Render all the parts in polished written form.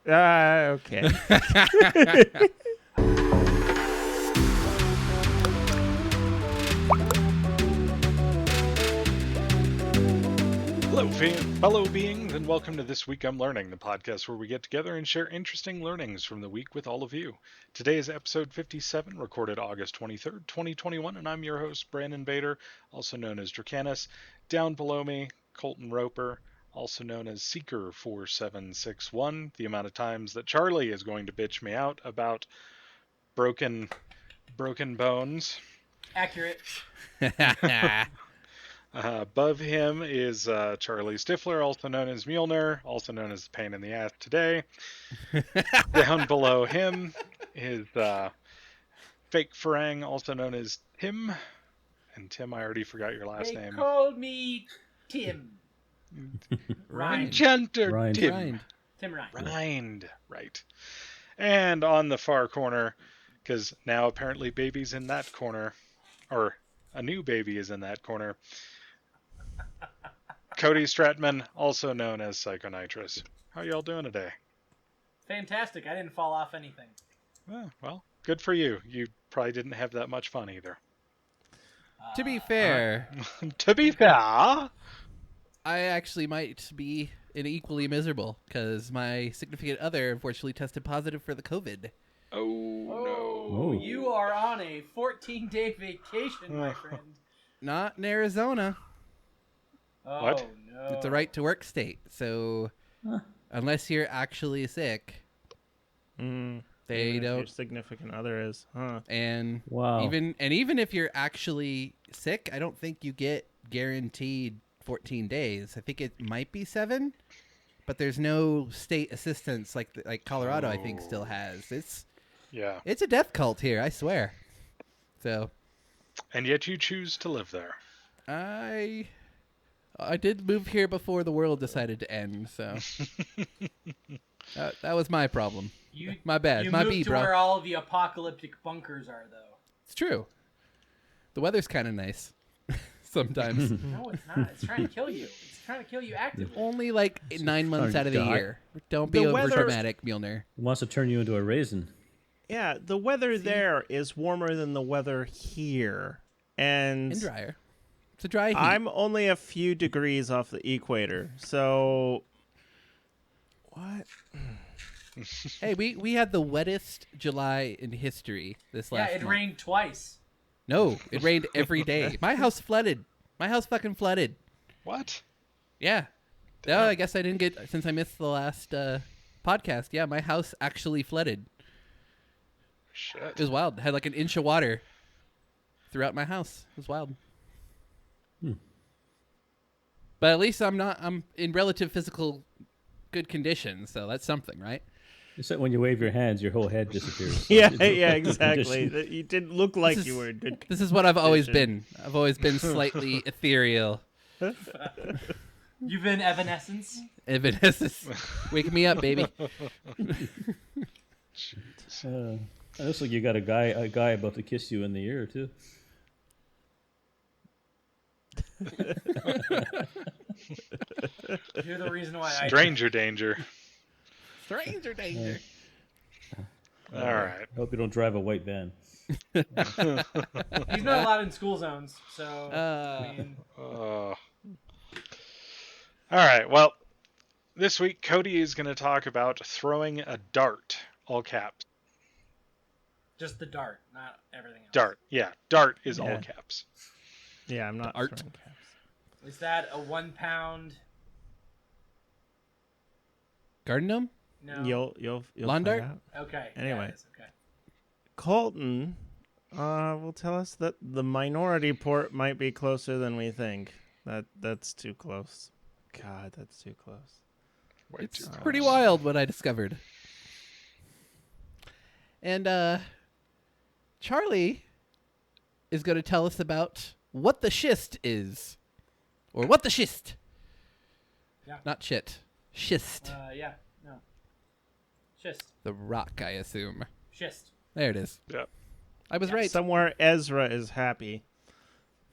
Okay. Hello, fellow beings, and welcome to This Week I'm Learning, the podcast where we get together and share interesting learnings from the week with all of you. Today is episode 57, recorded August 23rd, 2021, and I'm your host, Brandon Vader, also known as Drakanis. Down below me, Colton Roper, also known as Seeker4761, the amount of times that Charlie is going to bitch me out about broken bones. Accurate. Above him is Charlie Stiffler, also known as Mjolnir, also known as the Pain in the Ass today. Down below him is Fake Farang, also known as Tim. And Tim, I already forgot your last name. They called me Tim. Rhind. Enchanter Rhind. Tim. Rhind. Tim Rhind. Rhind, right. And on the far corner, because now apparently baby's in that corner, or a new baby is in that corner, Cody Stratman, also known as Psychonitrous. How y'all doing today? Fantastic. I didn't fall off anything. Well, good for you. You probably didn't have that much fun either. To be fair, To be fair, I actually might be equally miserable because my significant other unfortunately tested positive for the COVID. no. You are on a 14-day vacation, my friend. Not in Arizona. Oh, What? no. It's a right to work state, so unless you're actually sick, they Even if don't. Your significant other is, huh? And Wow. even if you're actually sick, I don't think you get guaranteed 14 days. I think it might be 7, but there's no state assistance like Colorado. I think still has. Yeah. It's a death cult here, I swear. So And yet you choose to live there. I did move here before the world decided to end, so that was my problem. My bad. You My moved B, to bro. where all the apocalyptic bunkers are, though. It's true. The weather's kind of nice sometimes. No, it's not. It's trying to kill you. It's trying to kill you actively. Only like 9 months out of the die. year. Don't be The over weather- dramatic, Mjolnir. It wants to turn you into a raisin. Yeah, the weather there is warmer than the weather here, and And drier. It's a dry heat. I'm only a few degrees off the equator. So, what? Hey, we had the wettest July in history this Yeah, last it month. rained twice. No, it rained every day. My house flooded. My house fucking flooded. What? Yeah. No, I guess I didn't get, since I missed the last podcast. Yeah, my house actually flooded. Shit. It was wild. It had like an inch of water throughout my house. It was wild. But at least I'm in relative physical good condition, so that's something, right? Except when you wave your hands, your whole head disappears. Yeah, yeah, exactly. You didn't look like This you is- were. Good. This is what I've always been. condition. I've always been slightly ethereal. You've been Evanescence. Evanescence. Wake me up, baby. It looks like you got a guy about to kiss you in the ear too. You're the reason why I... Stranger danger. Stranger danger. All right. I hope you don't drive a white van. He's not allowed in school zones, so... I mean, All right. Well, this week Cody is going to talk about throwing a dart, all caps. just the dart, not everything else. Dart. Yeah, dart is all Yeah. caps. Yeah, I'm not. art. throwing caps. Is that a 1 pound? Garden gnome? No. You'll Lawn find dart? out. Okay. yeah, Anyway. it is, okay. Colton will tell us that the minority port might be closer than we think. That's too close. God, that's too close. Way It's too pretty close. wild what I discovered. And Charlie is going to tell us about what the schist is. Or what the schist. Yeah. Not shit. Schist. Yeah. No. Schist. The rock, I assume. Schist. There it is. Yeah. I was right. Somewhere Ezra is happy.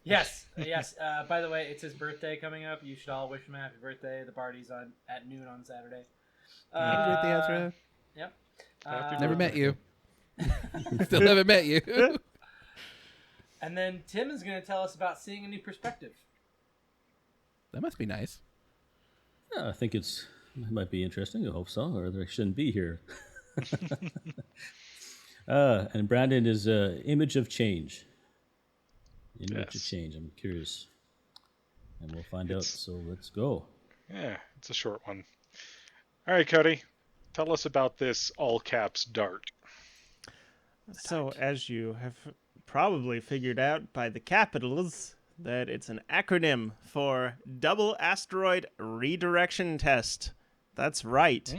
Yes. Yes. By the way, it's his birthday coming up. You should all wish him a happy birthday. The party's on at noon on Saturday. Happy birthday, Ezra. Yep. Happy Never met birthday. you. Still haven't met you. And then Tim is going to tell us about seeing a new perspective. That must be nice. Yeah, I think it might be interesting. I hope so, or they shouldn't be here. And Brandon is image of change. Image of Yes. change. I'm curious, and we'll find out. So let's go. Yeah, it's a short one. All right, Cody, tell us about this all caps dart. So, as you have probably figured out by the capitals, that it's an acronym for Double Asteroid Redirection Test. That's right.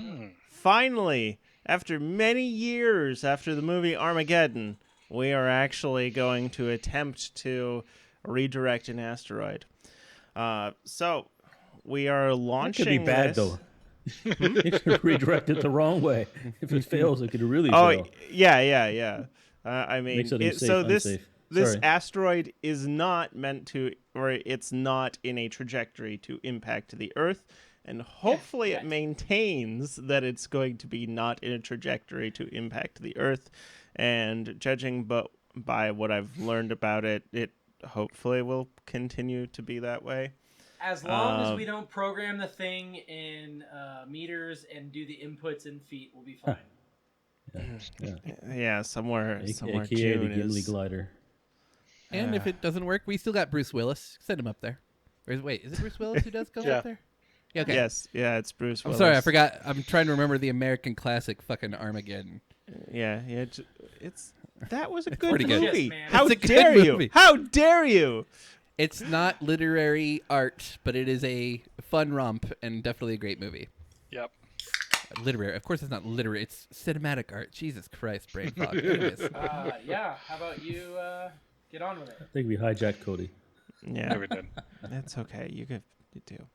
Finally, after many years after the movie Armageddon, we are actually going to attempt to redirect an asteroid. So, we are That launching could be bad, this. though. It could redirect it the wrong way. If it fails, it could really Oh, fail. yeah. I mean, Makes something safe so this unsafe. this Sorry. asteroid is not meant to, or it's not in a trajectory to impact the Earth, and hopefully it maintains that it's going to be not in a trajectory to impact the Earth. And judging by what I've learned about it, it hopefully will continue to be that way. As long as we don't program the thing in meters and do the inputs in feet, we'll be fine. Yeah, somewhere AKA June the Gimli is. glider. And if it doesn't work, we still got Bruce Willis. Send him up there. Is it Bruce Willis who does go Yeah. up there? Yeah, okay. Yes, yeah, it's Bruce I'm Willis. sorry, I forgot. I'm trying to remember the American classic fucking Armageddon. Yeah, that was a good pretty good. movie. Yes, man. How It's a good dare you? movie. How dare you? It's not literary art, but it is a fun romp and definitely a great movie. Yep. Literary. Of course it's not literary. It's cinematic art. Jesus Christ, brain fog. Anyways. Yeah, how about you get on with it? I think we hijacked Cody. Yeah, Yeah, we did. that's okay. You do.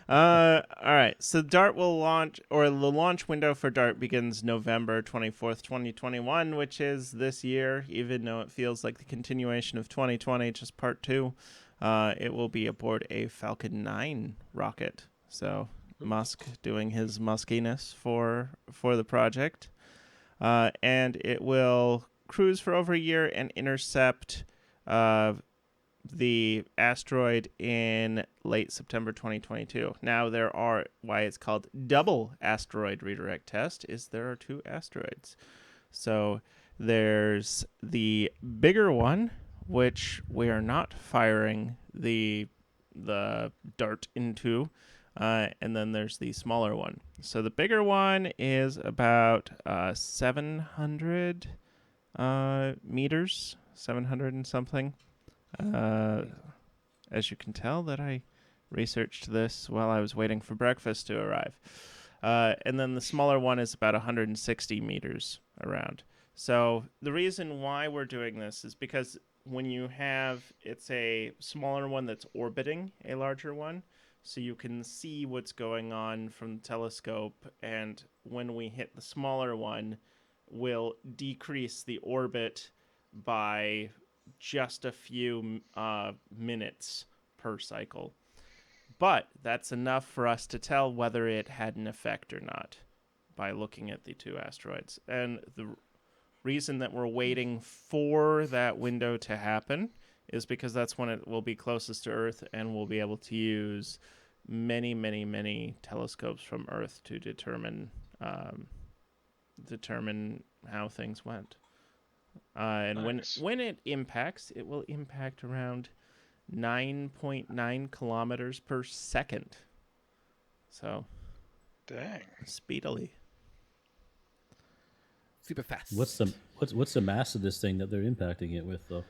All right. So Dart will launch, or the launch window for Dart begins November 24th, 2021, which is this year, even though it feels like the continuation of 2020, just part 2. It will be aboard a Falcon 9 rocket. So Musk doing his muskiness for the project. And it will cruise for over a year and intercept the asteroid in late September 2022. Now, why it's called Double Asteroid Redirect Test is there are 2 asteroids. So there's the bigger one, which we are not firing the dart into, and then there's the smaller one. So the bigger one is about 700 meters, 700 and something. As you can tell that I researched this while I was waiting for breakfast to arrive. And then the smaller one is about 160 meters around. So the reason why we're doing this is because when it's a smaller one that's orbiting a larger one, so you can see what's going on from the telescope, and when we hit the smaller one, we'll decrease the orbit by just a few minutes per cycle. But that's enough for us to tell whether it had an effect or not by looking at the 2 asteroids. And the reason that we're waiting for that window to happen is because that's when it will be closest to Earth, and we'll be able to use many, many, many telescopes from Earth to determine how things went. And Nice. when it impacts, it will impact around 9.9 kilometers per second. So, Dang. speedily. Super fast. What's the mass of this thing that they're impacting it with, though?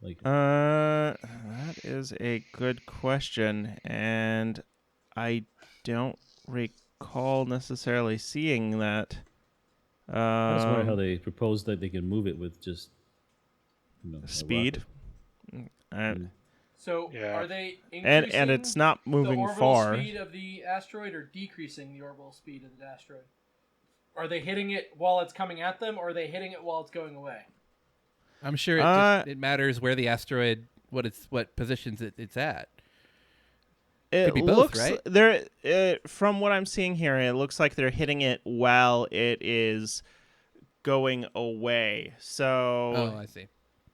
Like, That is a good question, and I don't recall necessarily seeing that. I was wondering how they proposed that they can move it with just a Speed. rocket. So Yeah. are they increasing And it's not moving the orbital far. speed of the asteroid or decreasing the orbital speed of the asteroid? Are they hitting it while it's coming at them, or are they hitting it while it's going away? I'm sure it matters where the asteroid, what positions it's at. It Could be both, looks right? from what I'm seeing here, it looks like they're hitting it while it is going away. So Oh, I see.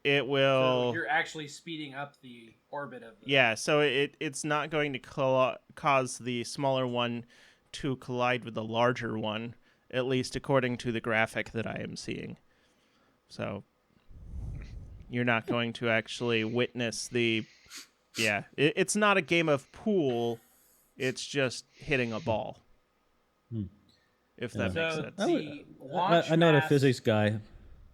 it will. So you're actually speeding up the orbit of the... Yeah, so it's not going to cause the smaller one to collide with the larger one, at least according to the graphic that I am seeing. So you're not going to actually witness the... Yeah, it's not a game of pool. It's just hitting a ball. If that Yeah. makes So sense. the launch I'm not a mass- physics guy,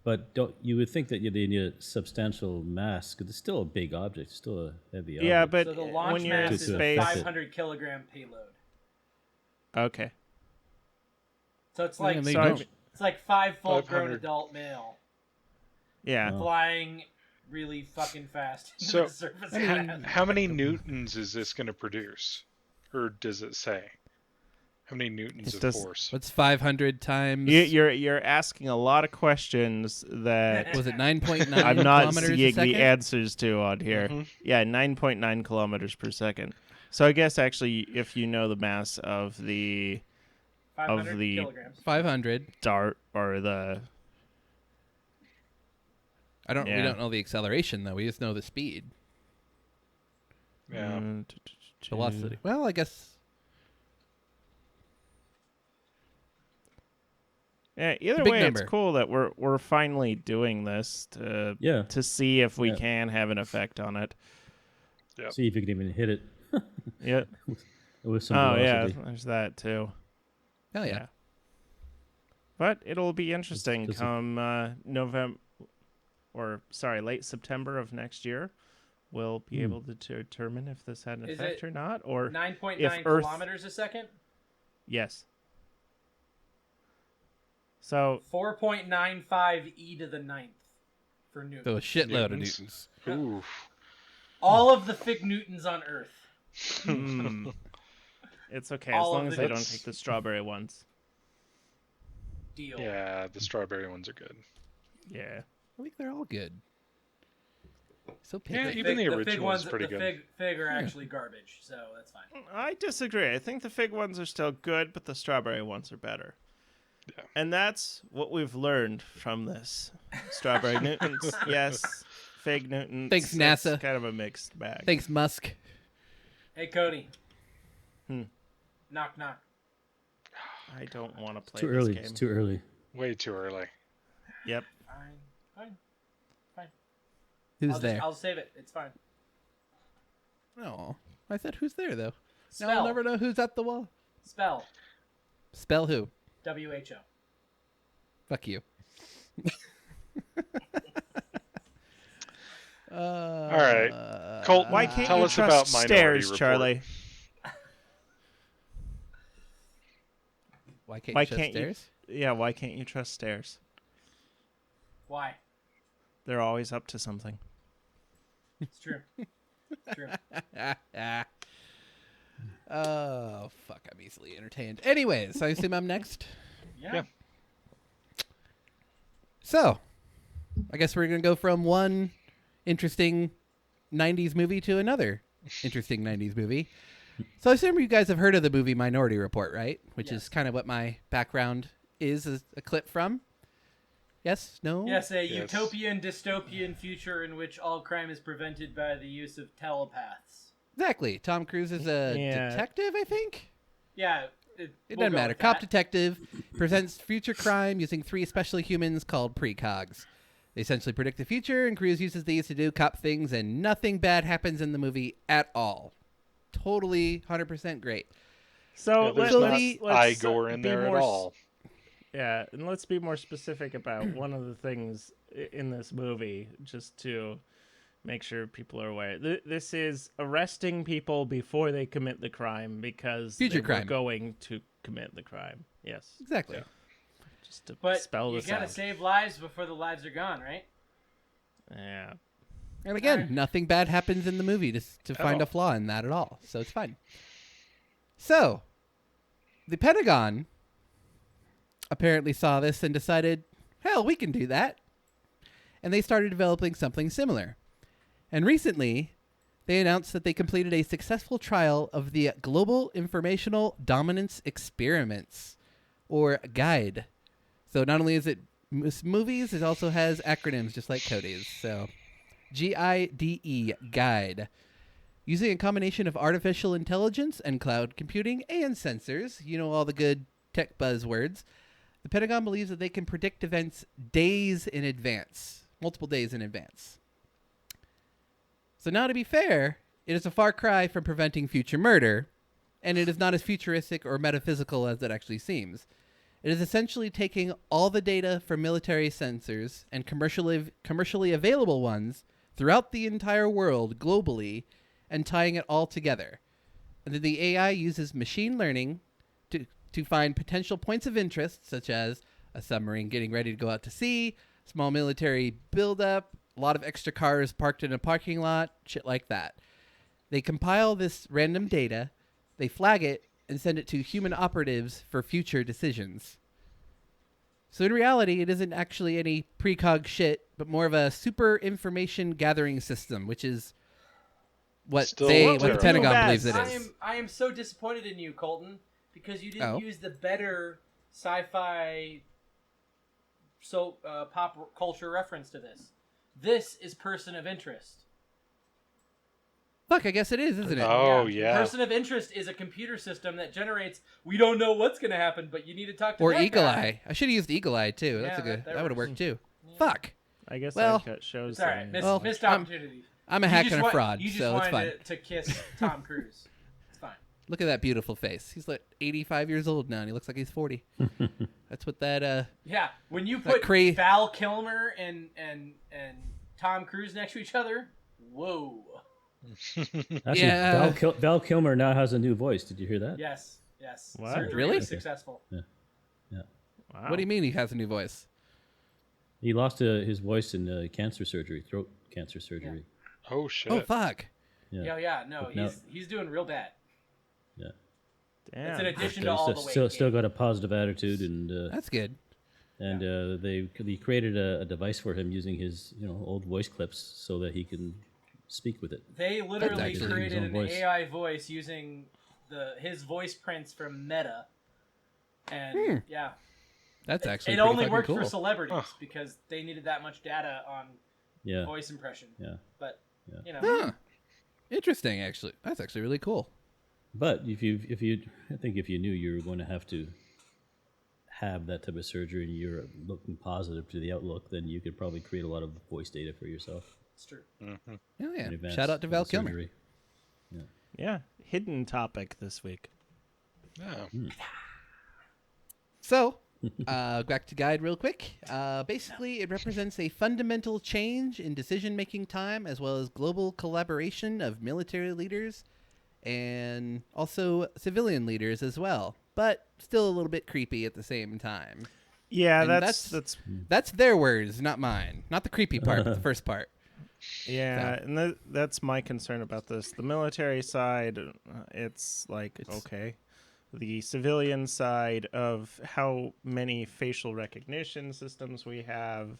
but you would think that you need a substantial mass because it's still a big object, it's still a heavy object. Yeah, but So the launch when you're in mass is a space... 500 kilogram payload. Okay. So it's like they So don't. it's like 5 full-grown 500. adult male Yeah. Oh. flying really fucking fast into So, the surface. How many newtons is this going to produce? Or does it say? How many newtons It of does- force? What's 500 times? You're asking a lot of questions that Was it 9.9 I'm not kilometers a seeing second? the answers to on here. Mhm. Yeah, 9.9 kilometers per second. So I guess actually, if you know the mass of the 500 the- kilograms. 500. dart or the We Yeah. don't know the acceleration though. We just know the speed, Yeah. velocity. Well, I guess. Yeah, either big way, number. it's cool that we're finally doing this Yeah. to see if we Yeah. can have an effect on it. Yep. See if you can even hit it Yeah. with some Oh yeah, velocity. there's that too. Hell yeah. But it'll be interesting 'cause come late September of next year. We'll be able to determine if this had an Is effect it or not. Or 9.9 if Earth- kilometers a second. yes. So 4.95 e to the ninth for Newton. So a shitload Newtons. of newtons. Oof. All of the fig Newtons on Earth. it's okay All as of long as the- they don't take the strawberry ones. Deal. Yeah, the strawberry ones are good. Yeah. I think they're all good. So picky. Yeah, The even fig- the fig original ones, is pretty the good. Fig are actually garbage, so that's fine. I disagree. I think the fig ones are still good, but the strawberry ones are better. Yeah. And that's what we've learned from this. Strawberry Newtons, yes. Fig Newtons. Thanks, it's NASA. kind of a mixed bag. Thanks, Musk. Hey, Cody. Hmm. Knock, knock. I don't want to play Too this early. game. It's too early. Way too early. Yep. Fine. Who's there? I'll save it. It's fine. Oh, I said who's there though. Now Spell. I'll never know who's at the wall. Spell. Spell who? WHO. Fuck you. All right. Colton, Why can't tell you us trust about Minority stairs, Report. Charlie? Why can't Why you shut can't stairs? Yeah, why can't you trust stairs? Why? They're always up to something. It's true. True. Oh, fuck. I'm easily entertained. Anyways, I assume I'm next. Yeah. So, I guess we're going to go from one interesting 90s movie to another interesting 90s movie. So I assume you guys have heard of the movie Minority Report, right? Which Yes. is kind of what my background is a clip from. Yes? No? Yes, a Yes. utopian, dystopian future in which all crime is prevented by the use of telepaths. Exactly. Tom Cruise is a Yeah. detective, I think? Yeah. It we'll doesn't go matter. with Cop that. detective presents future crime using 3 special humans called precogs. They essentially predict the future, and Cruise uses these to do cop things, and nothing bad happens in the movie at all. Totally 100% great. So Yeah, there's let's- not Igor in be there more at all. Yeah, and let's be more specific about one of the things in this movie, just to make sure people are aware. This is arresting people before they commit the crime because Future they were crime. going to commit the crime. Yes, Exactly. Yeah. just to But spell you this gotta out. save lives before the lives are gone, right? Yeah. And again, Alright. nothing bad happens in the movie to find all. a flaw in that at all. So it's fine. So, the Pentagon apparently saw this and decided, hell, we can do that. And they started developing something similar. And recently, they announced that they completed a successful trial of the Global Informational Dominance Experiments, or GUIDE. So not only is it movies, it also has acronyms just like Cody's. So GIDE, GUIDE. Using a combination of artificial intelligence and cloud computing and sensors, all the good tech buzzwords, the Pentagon believes that they can predict events days in advance, multiple days in advance. So now, to be fair, it is a far cry from preventing future murder, and it is not as futuristic or metaphysical as it actually seems. It is essentially taking all the data from military sensors and commercially available ones throughout the entire world globally and tying it all together. And then the AI uses machine learning to find potential points of interest, such as a submarine getting ready to go out to sea, small military buildup, a lot of extra cars parked in a parking lot, shit like that. They compile this random data, they flag it, and send it to human operatives for future decisions. So in reality, it isn't actually any precog shit, but more of a super information gathering system, which is what Still the terrible. Pentagon believes it is. I am so disappointed in you, Colton, because you didn't use the better sci-fi pop culture reference to this. This is Person of Interest. Fuck, I guess it is, isn't it? Oh, yeah. Person of Interest is a computer system that generates, we don't know what's going to happen, but you need to talk to Or that Eagle guy. Eye. I should have used Eagle Eye, too. That's Yeah, a good. that That would have works. worked, too. Yeah. Fuck. I guess Well, that shows. It's all right. that- Well, Missed I'm- opportunity. I'm a You hack just and a want- fraud, You just so it's fine. wanted to kiss Tom Cruise. It's fine. Look at that beautiful face. He's like 85 years old now, and he looks like he's 40. That's what that. Yeah, when you That put Val Kilmer and Tom Cruise next to each other, whoa. Actually, Yeah. Val Kilmer now has a new voice. Did you hear that? Yes. What? Surgery Really? was successful. Wow. What do you mean he has a new voice? He lost his voice in cancer surgery, throat cancer surgery. Oh, shit. Oh fuck. Yeah. No, But now- he's doing real bad. Yeah. Damn. It's in addition But, to all the weight still gain. got a positive attitude, and That's good. they created a device for him using his old voice clips so that he can speak with it. They literally actually created his an own voice. AI voice using his voice prints from Meta, and yeah, That's actually it pretty only fucking worked cool. for celebrities Huh. because they needed that much data on Yeah. voice impression. Yeah. But Yeah. Huh. Interesting, actually. That's actually really cool. But I think if you knew you were going to have that type of surgery and you're looking positive to the outlook, then you could probably create a lot of voice data for yourself. it's true. Oh, yeah. in advance Shout out to of Val the Kilmer. surgery. Yeah. Hidden topic this week. Yeah. So, back to Guide real quick. Basically, it represents a fundamental change in decision-making time as well as global collaboration of military leaders and also civilian leaders as well, but still a little bit creepy at the same time. Yeah, And that's That's their words, not mine. Not the creepy part, but the first part. yeah, and that's my concern about this. The military side, it's like okay. The civilian side of how many facial recognition systems we have.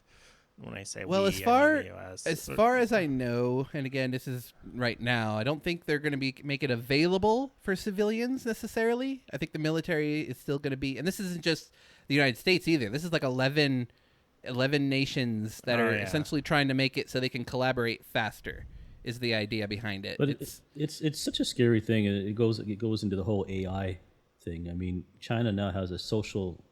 When I say Well, we, as I mean far the US. as far as I know, and again, this is right now, I don't think they're going to make it available for civilians necessarily. I think the military is still going to be, and this isn't just the United States either. This is like 11 nations that Oh, are yeah. essentially trying to make it so they can collaborate faster. Is the idea behind it? But it's such a scary thing, and it goes into the whole AI thing. I mean, China now has a social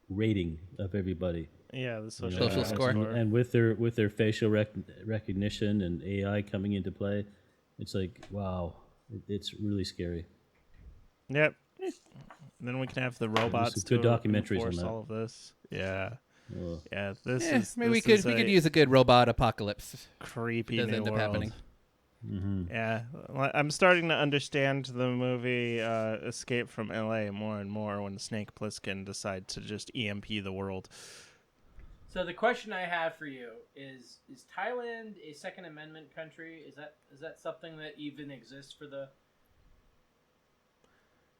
rating of everybody. yeah, the social, Social score. And with their facial recognition and AI coming into play, it's like, wow, it's really scary. Yep. Then we can have the robots good to documentaries on enforce that. all of this. Yeah. Oh. Yeah, this Eh, is maybe this we is could a use a good robot apocalypse. creepy It does new end up world. happening. Yeah, well, I'm starting to understand the movie Escape from LA more and more when Snake Plissken decides to just EMP the world. So the question I have for you is Thailand a Second Amendment country? Is that something that even exists for the?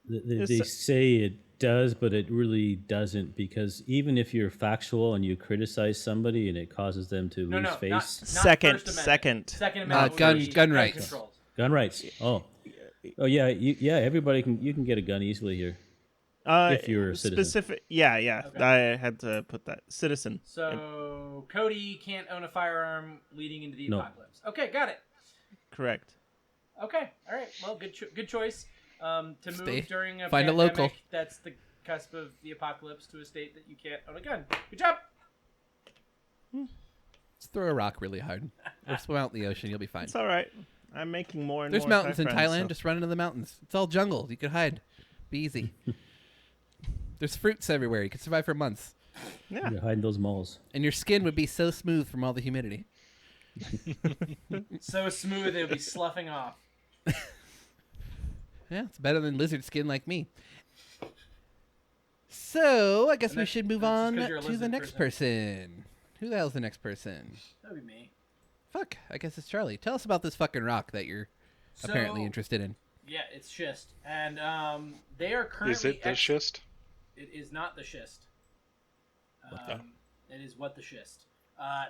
They say it does, but it really doesn't, because even if you're factual and you criticize somebody and it causes them to lose face, not Second, First Amendment. second. Second Amendment. gun would be rights. controls. Gun rights. Oh yeah. Everybody you can get a gun easily here if you're a citizen. Specific. Yeah. Okay. I had to put that citizen. So Cody can't own a firearm leading into the No. apocalypse. Okay, got it. Correct. Okay, all right. Well, good choice. To Stay- move during a find a pandemic local. that's the cusp of the apocalypse to a state that you can't own a gun. Good job. Just throw a rock really hard. Or swim out in the ocean. You'll be fine. It's all right. I'm making more and There's more. mountains in Thai Thailand. friends, so- Just run into the mountains. It's all jungle. You could hide. Be easy. There's fruits everywhere. You could survive for months. Yeah. You're hiding those malls. And your skin would be so smooth from all the humidity. So smooth it would be sloughing off. Yeah, it's better than lizard skin like me. So, I guess And we that- should move that's just on 'cause you're a to the lizard next person. Who the hell's the next person? That would be me. Fuck, I guess it's Charlie. Tell us about this fucking rock that you're apparently So, interested in. Yeah, it's schist, and they are currently. Is it the schist? It is not the schist. the- It is what the schist.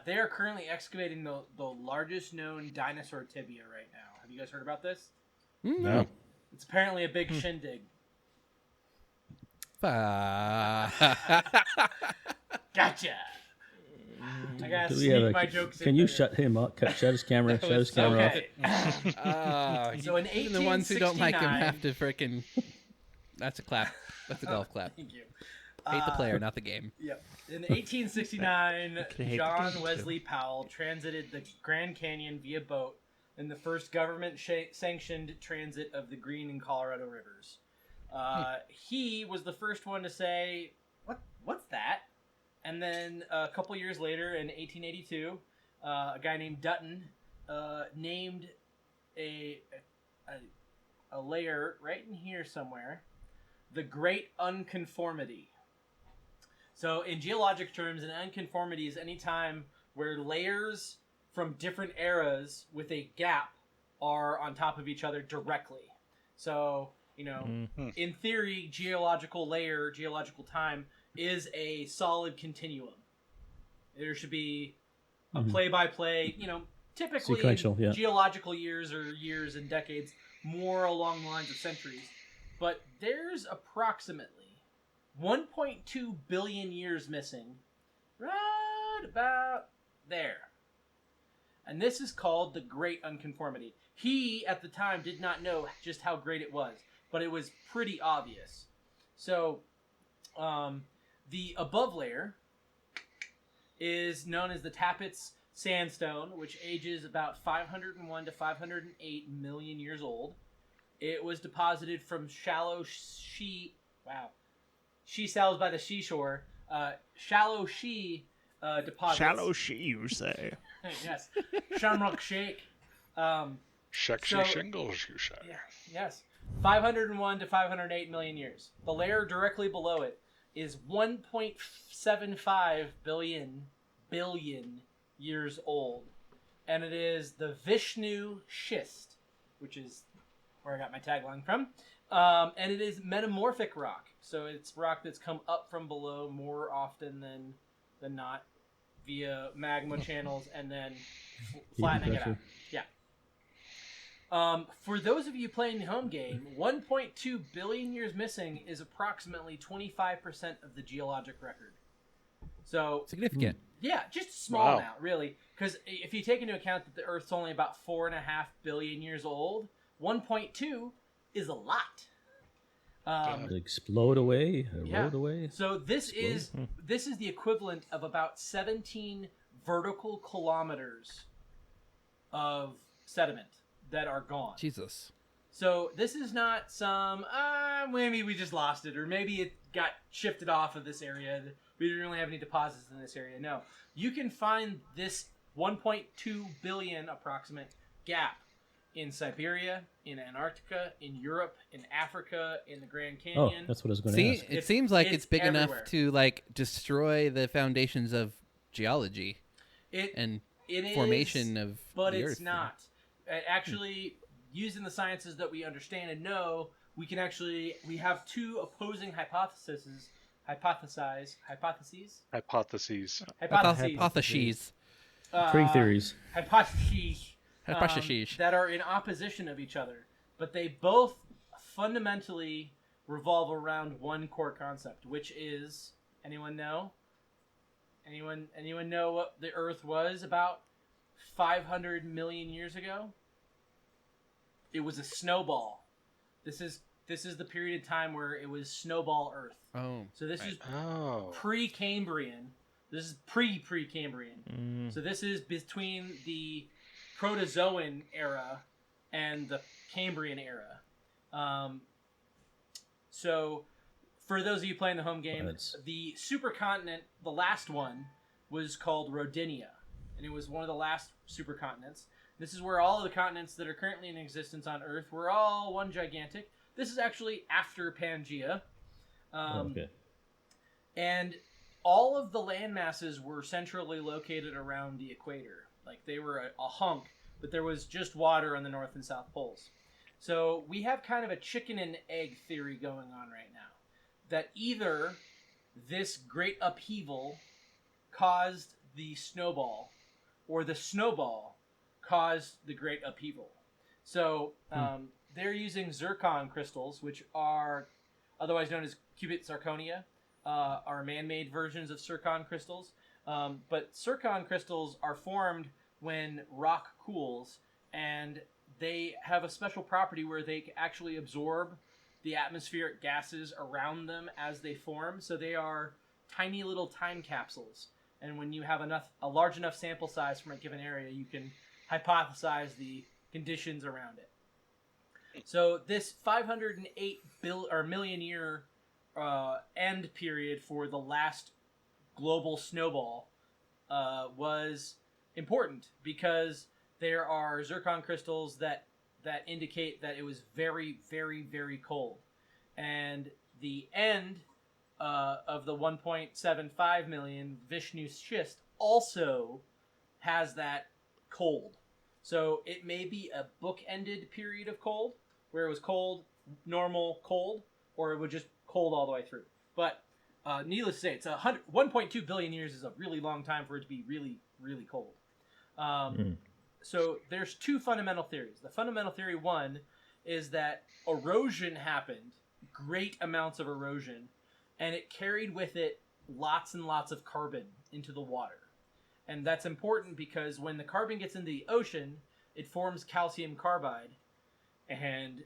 They are currently excavating the largest known dinosaur tibia right now. Have you guys heard about this? No. It's apparently a big shindig. Gotcha. I gotta Do we have sneak a- my jokes in. Can you there. shut him up? Shut his camera. Shut his camera off. Okay. So in Even the ones who don't like him 1869 have to frickin'... That's a clap. That's a golf clap. Thank you. Hate the player, not the game. Yep. In 1869, could hate the John game, Wesley Powell transited the Grand Canyon via boat in the first government-sanctioned transit of the Green and Colorado rivers. He was the first one to say, "What's that?" And then a couple years later, in 1882, a guy named Dutton named a layer right in here somewhere, the Great Uncomformity. So in geologic terms, an unconformity is any time where layers from different eras with a gap are on top of each other directly. So, in theory, geological time is a solid continuum. There should be a play-by-play, typically Sequential, yeah. geological years or years and decades, more along the lines of centuries. But there's approximately 1.2 billion years missing right about there. And this is called the Great Uncomformity. He, at the time, did not know just how great it was, but it was pretty obvious. So, the above layer is known as the Tappets Sandstone, which ages about 501 to 508 million years old. It was deposited from shallow she cells by the seashore. Shallow she deposits. Shallow she, you say? Yes. Shamrock Shake. Shexy shingles, you say. Yeah, yes. 501 to 508 million years. The layer directly below it is 1.75 billion years old. And it is the Vishnu schist, which is where I got my tagline from. And it is metamorphic rock. So it's rock that's come up from below more often than not via magma channels and then flattening it out. Yeah. For those of you playing the home game, 1.2 billion years missing is approximately 25% of the geologic record. So Significant. yeah, just a small Wow. amount, really. Because if you take into account that the Earth's only about 4.5 billion years old, 1.2 is a lot. It'll explode away, Yeah. erode away. So this is the equivalent of about 17 vertical kilometers of sediment that are gone. Jesus. So this is not some maybe we just lost it, or maybe it got shifted off of this area. We didn't really have any deposits in this area. No, you can find this 1.2 billion approximate gap in Siberia, in Antarctica, in Europe, in Africa, in the Grand Oh, Canyon. that's what I was going to See, ask. it seems like it's it's big everywhere. enough to destroy the foundations of geology and It is, formation of but the it's Earth. not. Actually, using the sciences that we understand and know, we have two opposing hypotheses. Hypotheses. Hypotheses. Hypotheses. Three theories. Hypotheses. that are in opposition of each other, but they both fundamentally revolve around one core concept, which is, anyone know? Anyone know what the Earth was about 500 million years ago? It was a snowball. This is the period of time where it was snowball Earth. Oh. So this is Oh. pre-Cambrian. This is pre-Cambrian. So this is between the Protozoan era and the Cambrian era. So for those of you playing the home game, the supercontinent, the last one, was called Rodinia. And it was one of the last supercontinents. This is where all of the continents that are currently in existence on Earth were all one gigantic. This is actually after Pangea. Okay. And all of the land masses were centrally located around the equator. Like, they were a hunk, but there was just water on the North and South Poles. So we have kind of a chicken and egg theory going on right now. That either this great upheaval caused the snowball, or the snowball caused the great upheaval. So they're using zircon crystals, which are otherwise known as cubit zirconia, are man-made versions of zircon crystals. But zircon crystals are formed when rock cools, and they have a special property where they actually absorb the atmospheric gases around them as they form. So they are tiny little time capsules. And when you have a large enough sample size from a given area, you can hypothesize the conditions around it. So this 508 million year end period for the last global snowball was important because there are zircon crystals that indicate that it was very, very, very cold. And the end of the 1.75 million Vishnu schist also has that cold. So it may be a book-ended period of cold, where it was cold, normal, cold, or it was just cold all the way through. But needless to say, it's 1.2 billion years is a really long time for it to be really, really cold. So there's two fundamental theories. The fundamental theory one is that erosion happened, great amounts of erosion, and it carried with it lots and lots of carbon into the water. And that's important because when the carbon gets into the ocean, it forms calcium carbide, and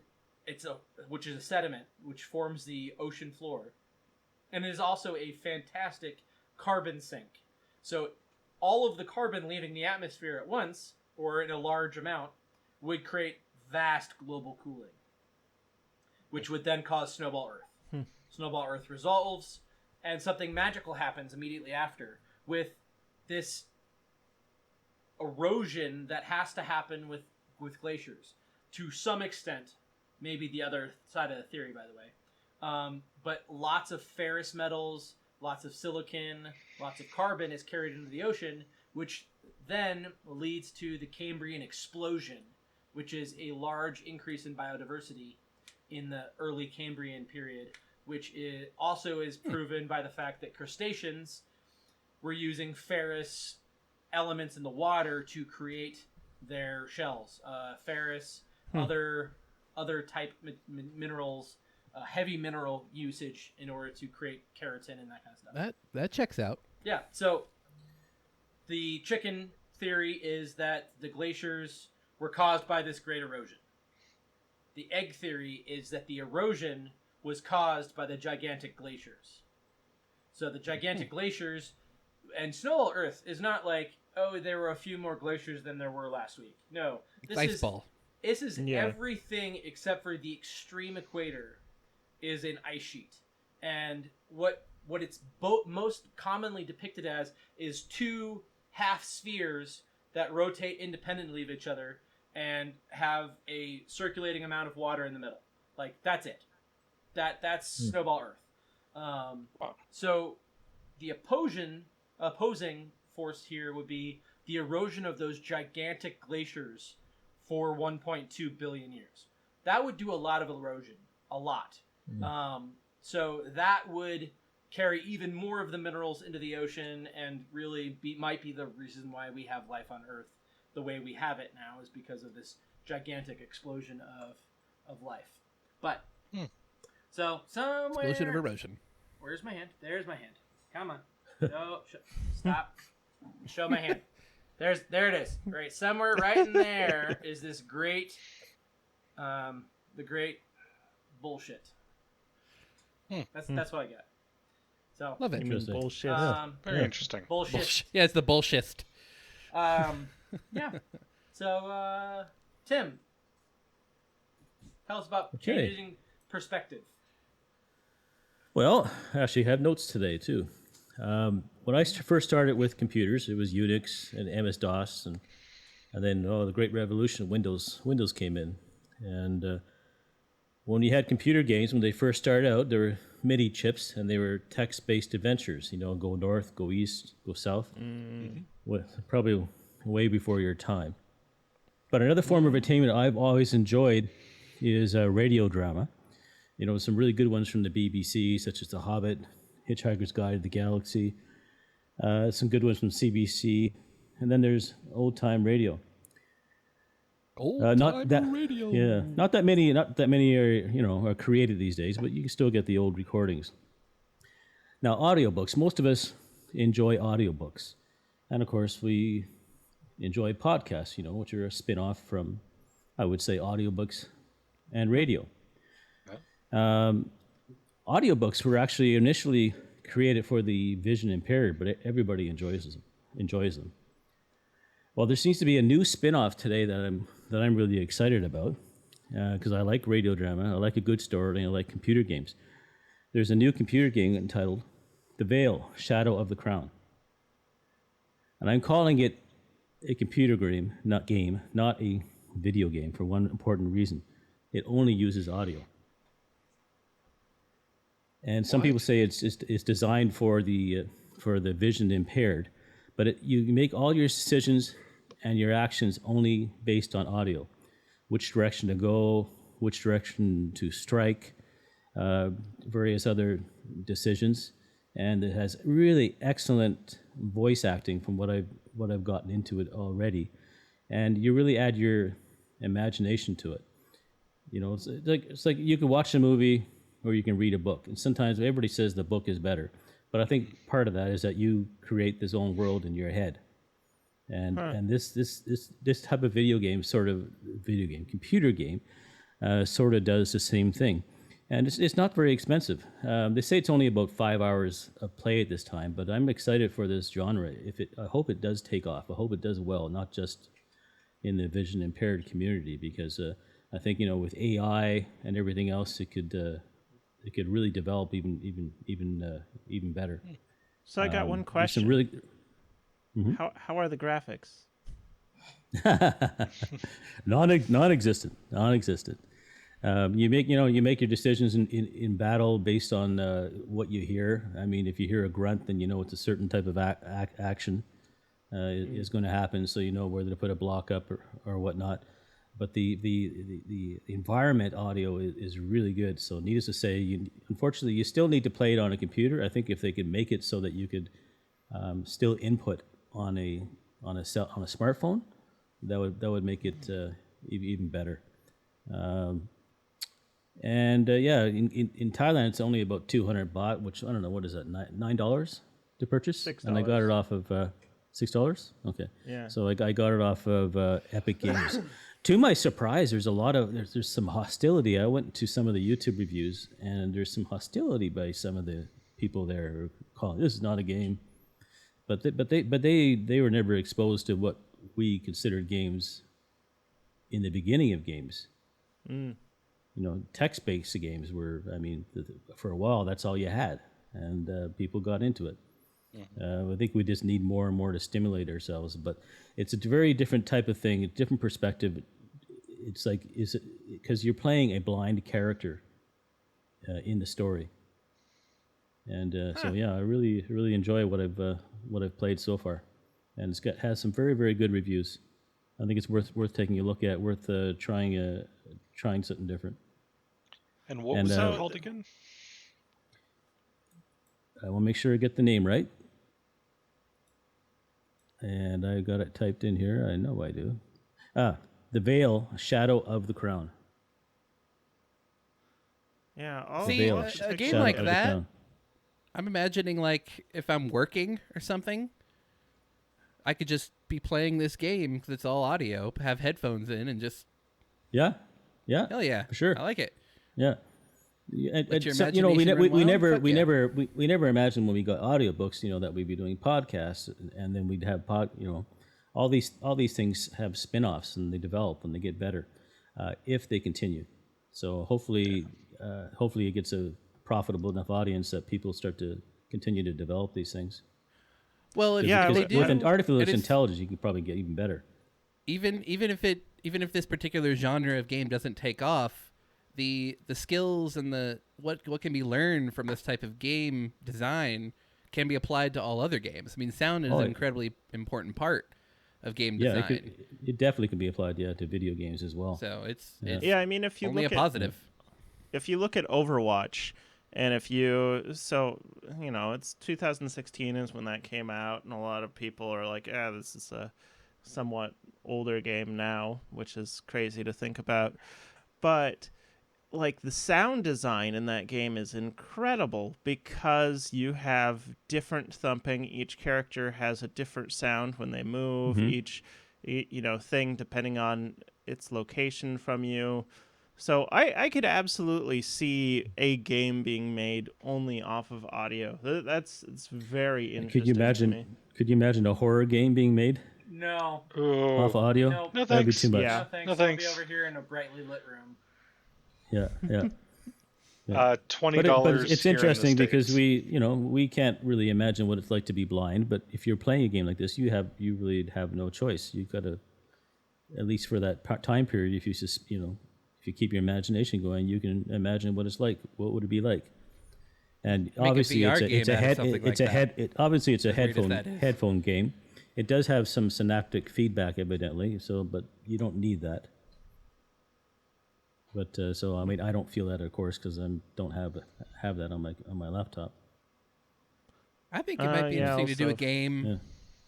which is a sediment which forms the ocean floor. And it is also a fantastic carbon sink. So all of the carbon leaving the atmosphere at once, or in a large amount, would create vast global cooling, which would then cause Snowball Earth. Snowball Earth resolves, and something magical happens immediately after, with this erosion that has to happen with glaciers. To some extent, maybe the other side of the theory, by the way. But lots of ferrous metals, lots of silicon, lots of carbon is carried into the ocean, which then leads to the Cambrian explosion, which is a large increase in biodiversity in the early Cambrian period, which also is proven by the fact that crustaceans were using ferrous elements in the water to create their shells. Ferrous, other type minerals, heavy mineral usage in order to create keratin and that kind of stuff. That checks out. Yeah, so the chicken theory is that the glaciers were caused by this great erosion. The egg theory is that the erosion was caused by the gigantic glaciers. So the gigantic glaciers, and Snowball Earth is not like, oh, there were a few more glaciers than there were last week. No. Ice ball. This is everything except for the extreme equator is an ice sheet. And what it's most commonly depicted as is two half spheres that rotate independently of each other and have a circulating amount of water in the middle. Like, that's it. That's Snowball Earth. So the opposing force here would be the erosion of those gigantic glaciers for 1.2 billion years. That would do a lot of erosion. A lot. So that would carry even more of the minerals into the ocean and really might be the reason why we have life on Earth the way we have it now is because of this gigantic explosion of life. But so somewhere, Explosion of erosion. where's my hand? There's my hand. Come on. No, stop. Show my hand. There it is. Right, somewhere right in there is this great, the great bullshit. That's what I got. So Love it. You mean Interesting. bullshit? Very interesting. bullshit. Yeah, it's the bullshit. Yeah. So Tim, tell us about Okay. changing perspective. Well, I actually have notes today too. When I first started with computers, it was Unix and MS-DOS, and then the Great Revolution, Windows came in, and when you had computer games, when they first started out, there were MIDI chips, and they were text-based adventures. Go north, go east, go south. Probably way before your time. But another form of entertainment I've always enjoyed is radio drama. Some really good ones from the BBC, such as The Hobbit, Hitchhiker's Guide to the Galaxy. Some good ones from CBC, and then there's old-time radio. Not that radio. Yeah, not that many are created these days, but you can still get the old recordings. Now, audiobooks. Most of us enjoy audiobooks, and of course, we enjoy podcasts. Which are a spin-off from, I would say, audiobooks and radio. Audiobooks were actually initially created for the vision impaired, but everybody enjoys them. Well, there seems to be a new spin-off today that I'm really excited about, because I like radio drama, I like a good story, and I like computer games. There's a new computer game entitled The Vale, Shadow of the Crown. And I'm calling it a computer game, not a video game, for one important reason. It only uses audio. And some people say it's designed for the vision impaired, but you make all your decisions and your actions only based on audio. Which direction to go, which direction to strike, various other decisions, and it has really excellent voice acting from what I've gotten into it already, and you really add your imagination to it. It's like you can watch a movie or you can read a book, and sometimes everybody says the book is better, but I think part of that is that you create this own world in your head, and this type of computer game, sort of does the same thing, and it's not very expensive. They say it's only about 5 hours of play at this time, but I'm excited for this genre. I hope it does take off. I hope it does well, not just in the vision impaired community, because I think with AI and everything else, it could really develop even better. So I got one There's question. some really How are the graphics? non-existent. You make your decisions in battle based on what you hear. I mean, if you hear a grunt, then it's a certain type of action is going to happen, so whether to put a block up or whatnot. But the environment audio is really good. So needless to say, unfortunately, you still need to play it on a computer. I think if they could make it so that you could still input on a smartphone, that would make it even better. In Thailand, it's only about 200 baht, which I don't know, what is that, $9 to purchase? $6. And I got it off of $6. Okay. Yeah. So I got it off of Epic Games. To my surprise, there's some hostility. I went to some of the YouTube reviews, and there's some hostility by some of the people there who calling this is not a game. But they were never exposed to what we considered games in the beginning of games. Text-based games were, for a while, that's all you had, and people got into it. I think we just need more and more to stimulate ourselves, but it's a very different type of thing, a different perspective. It's like, is it because you're playing a blind character in the story, and so yeah, I really enjoy what I've played so far, and has some very, very good reviews. I think it's worth taking a look at, worth trying something different. And what was that called again? I want to make sure I get the name right. and I got it typed in here. I know I do. The Vale, Shadow of the Crown. Yeah, I'll See, Vale, have to a take game Shadow like of the that, Crown. I'm imagining like if I'm working or something, I could just be playing this game because it's all audio, have headphones in, and just Yeah, hell yeah, for sure. I like it. Yeah. Yeah, Let your so, we imagination run wild? never Fuck we yeah. never we never imagined when we got audiobooks, that we'd be doing podcasts, and then we'd have all these things have spin-offs, and they develop and they get better if they continue. So hopefully it gets a profitable enough audience that people start to continue to develop these things. Well, if Yeah, they with do, With artificial and it's- intelligence, you can probably get even better. even if this particular genre of game doesn't take off, the skills and the what can be learned from this type of game design can be applied to all other games. I mean, sound is Oh, an yeah. incredibly important part of game Yeah, design. it definitely can be applied to video games as well. So it's Yeah, I mean, if you only a look at positive. if you look at Overwatch, and it's 2016 is when that came out, and a lot of people are like, this is a somewhat older game now, which is crazy to think about. But like the sound design in that game is incredible because you have different thumping. Each character has a different sound when they move. Each thing depending on its location from you. So I could absolutely see a game being made only off of audio. It's very interesting. Could you imagine a horror game being made No. off audio? Nope. No That'd be thanks. too much. Yeah. No thanks. No I'll thanks. be over here in a brightly lit room. Yeah. $20. But it's here in the interesting because States. we can't really imagine what it's like to be blind. But if you're playing a game like this, you really have no choice. You've got to, at least for that time period, if you just if you keep your imagination going, you can imagine what it's like. What would it be like? And Make a obviously, VR it's a game out of head. something It's like a that. head. Obviously, it's a As weird as headphone that is. headphone game. It does have some synaptic feedback, evidently. But you don't need that. But so I mean, I don't feel that, of course, because I don't have that on my laptop. I think it might be yeah, interesting to do a also- game Yeah.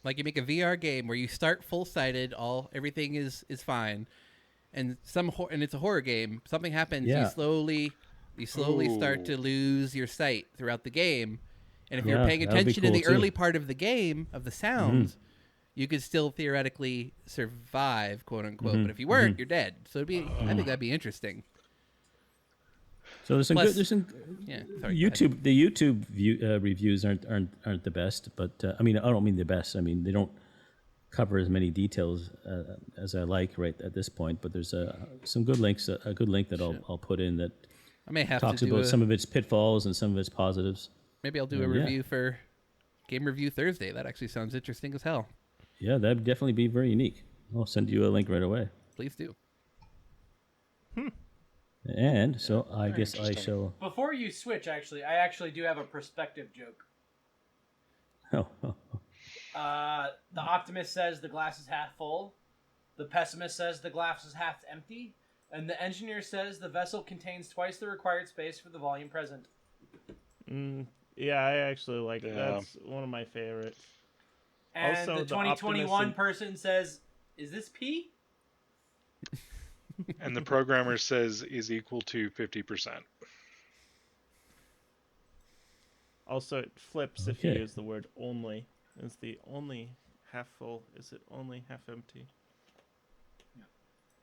like you make a VR game where you start full sighted, everything is fine, and and it's a horror game. Something happens, Yeah. you slowly start to lose your sight throughout the game, and if you're Yeah, paying that would be attention in cool the too. early part of the game of the sounds, you could still theoretically survive, quote unquote. But if you weren't, you're dead. So I think that'd be interesting. So there's some Plus- good. There's some Yeah, sorry, go ahead. YouTube. The YouTube reviews aren't the best, but I mean, I don't mean the best. I mean, they don't cover as many details as I like right at this point. But there's some good links. A good link that I'll put in that I may have talks to do about some of its pitfalls and some of its positives. maybe I'll do a Yeah. review for Game Review Thursday. That actually sounds interesting as hell. Yeah, that'd definitely be very unique. I'll send you a link right away. Please do. And so I guess I interesting. shall. Before you switch, I actually do have a perspective joke. Oh, The optimist says the glass is half full. The pessimist says the glass is half empty. And the engineer says the vessel contains twice the required space for the volume present. Yeah, I actually like it. Yeah. That's one of my favorites. And Also, the the 2021 optimism- person says, is this pee? And the programmer says is equal to 50%. Also, it flips if you Okay. use the word only. Is the only half full? Is it only half empty?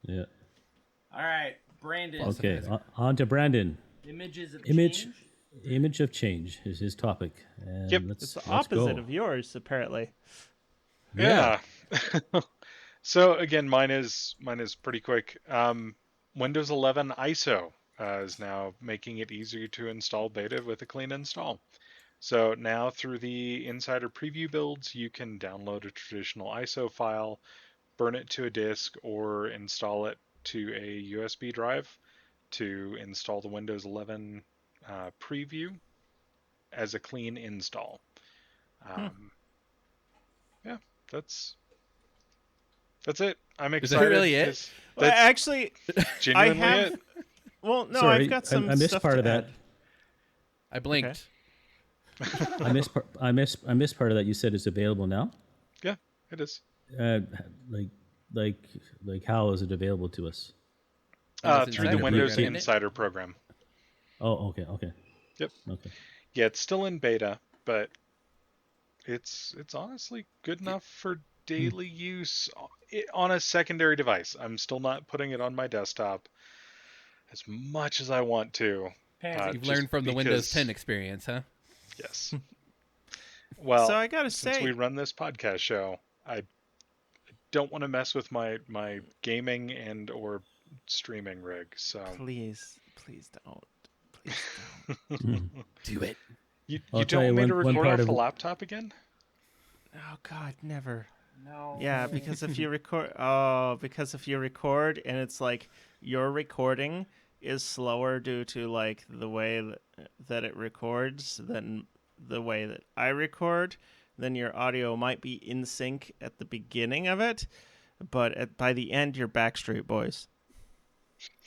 yeah. All right, Brandon. Okay, on to Brandon. Images of Image. change. Image of change is his topic. And Yep. let's, It's the let's opposite go. of yours, apparently. Yeah. So again, mine is pretty quick. Windows 11 ISO is now making it easier to install beta with a clean install. So now through the insider preview builds, you can download a traditional ISO file, burn it to a disk, or install it to a USB drive to install the Windows 11 preview as a clean install. Yeah, that's it. I'm Is excited. that really it? That's Well, actually, genuinely I have. it. Well, no, Sorry, I've got some. I missed stuff part to of that. add. I blinked. I missed part of that. You said it's available now. Yeah, it is. Like like how is it available to us? Windows Through the Insider Windows program, isn't it? Insider program. Oh, okay. Yep. Okay. Yeah, it's still in beta, but it's honestly good enough for daily use on a secondary device. I'm still not putting it on my desktop as much as I want to. Pansy. You've Just learned from the Windows because- 10 experience, huh? Yes. Well, So I gotta since say, we run this podcast show, I don't want to mess with my gaming and or streaming rig. So please don't. Please don't. Mhm. Do it. you I'll tell don't you want me to one record part off the of- laptop again? Oh God, never. No. Yeah, because if you record, and it's like your recording is slower due to like the way that it records than the way that I record, then your audio might be in sync at the beginning of it, but by the end you're Backstreet Boys.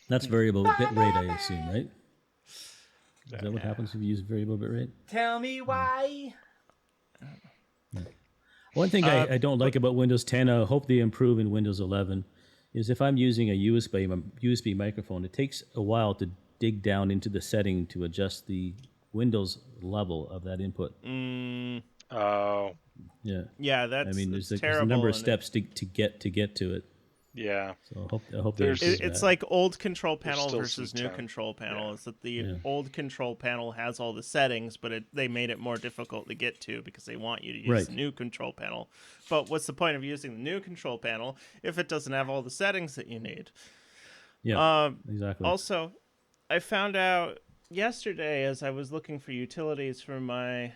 That's variable bit rate, I assume, right? Is that what happens if you use variable bit rate? Tell me why. One thing I don't like about Windows 10, I hope they improve in Windows 11, is if I'm using a USB microphone, it takes a while to dig down into the setting to adjust the Windows level of that input. Oh, Yeah. Yeah, that's I mean, there's a terrible. number of and steps to get to it. yeah. So I hope they There's- improve It's that. like old control panel still versus some new time. control panel. Yeah. Is that the old control panel has all the settings, but they made it more difficult to get to because they want you to use Right. the new control panel. But what's the point of using the new control panel if it doesn't have all the settings that you need? Yeah, exactly. Also, I found out yesterday as I was looking for utilities for my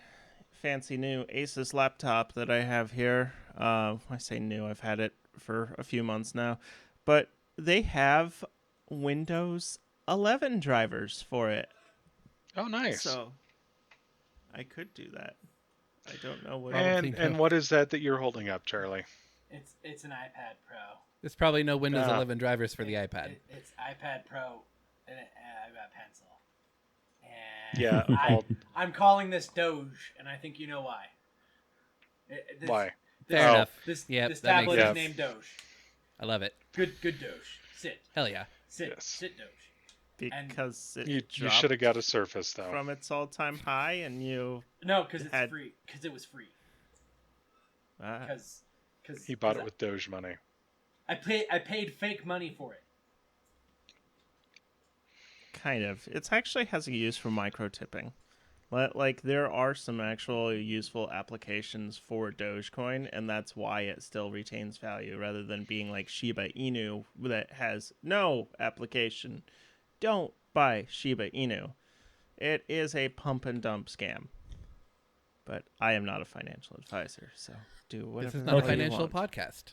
fancy new Asus laptop that I have here. I say new, I've had it for a few months now. But they have Windows 11 drivers for it. Oh, nice. So I could do that. I don't know what. and what is that you're holding up, Charlie? It's an iPad Pro. There's probably no Windows Ah. 11 drivers for the iPad. It's iPad Pro, and I've got a pencil. And Yeah, I'm calling this Doge, and I think you know why. Why? Fair Oh. enough. This Yep, this that makes tablet is sense. named Doge. I love it. Good Doge. Sit, Hell yeah. sit, Yes. sit Doge. Because it You dropped should have got a Surface though. from its all-time high, and you No, because it's Had- free. Because it was free. uh, Because He bought it with Doge money. I paid fake money for it. kind of. It actually has a use for micro tipping. Like there are some actual useful applications for Dogecoin, and that's why it still retains value rather than being like Shiba Inu that has no application. Don't buy Shiba Inu. It is a pump and dump scam. But I am not a financial advisor, so do whatever. This is the not a hell you financial want. podcast.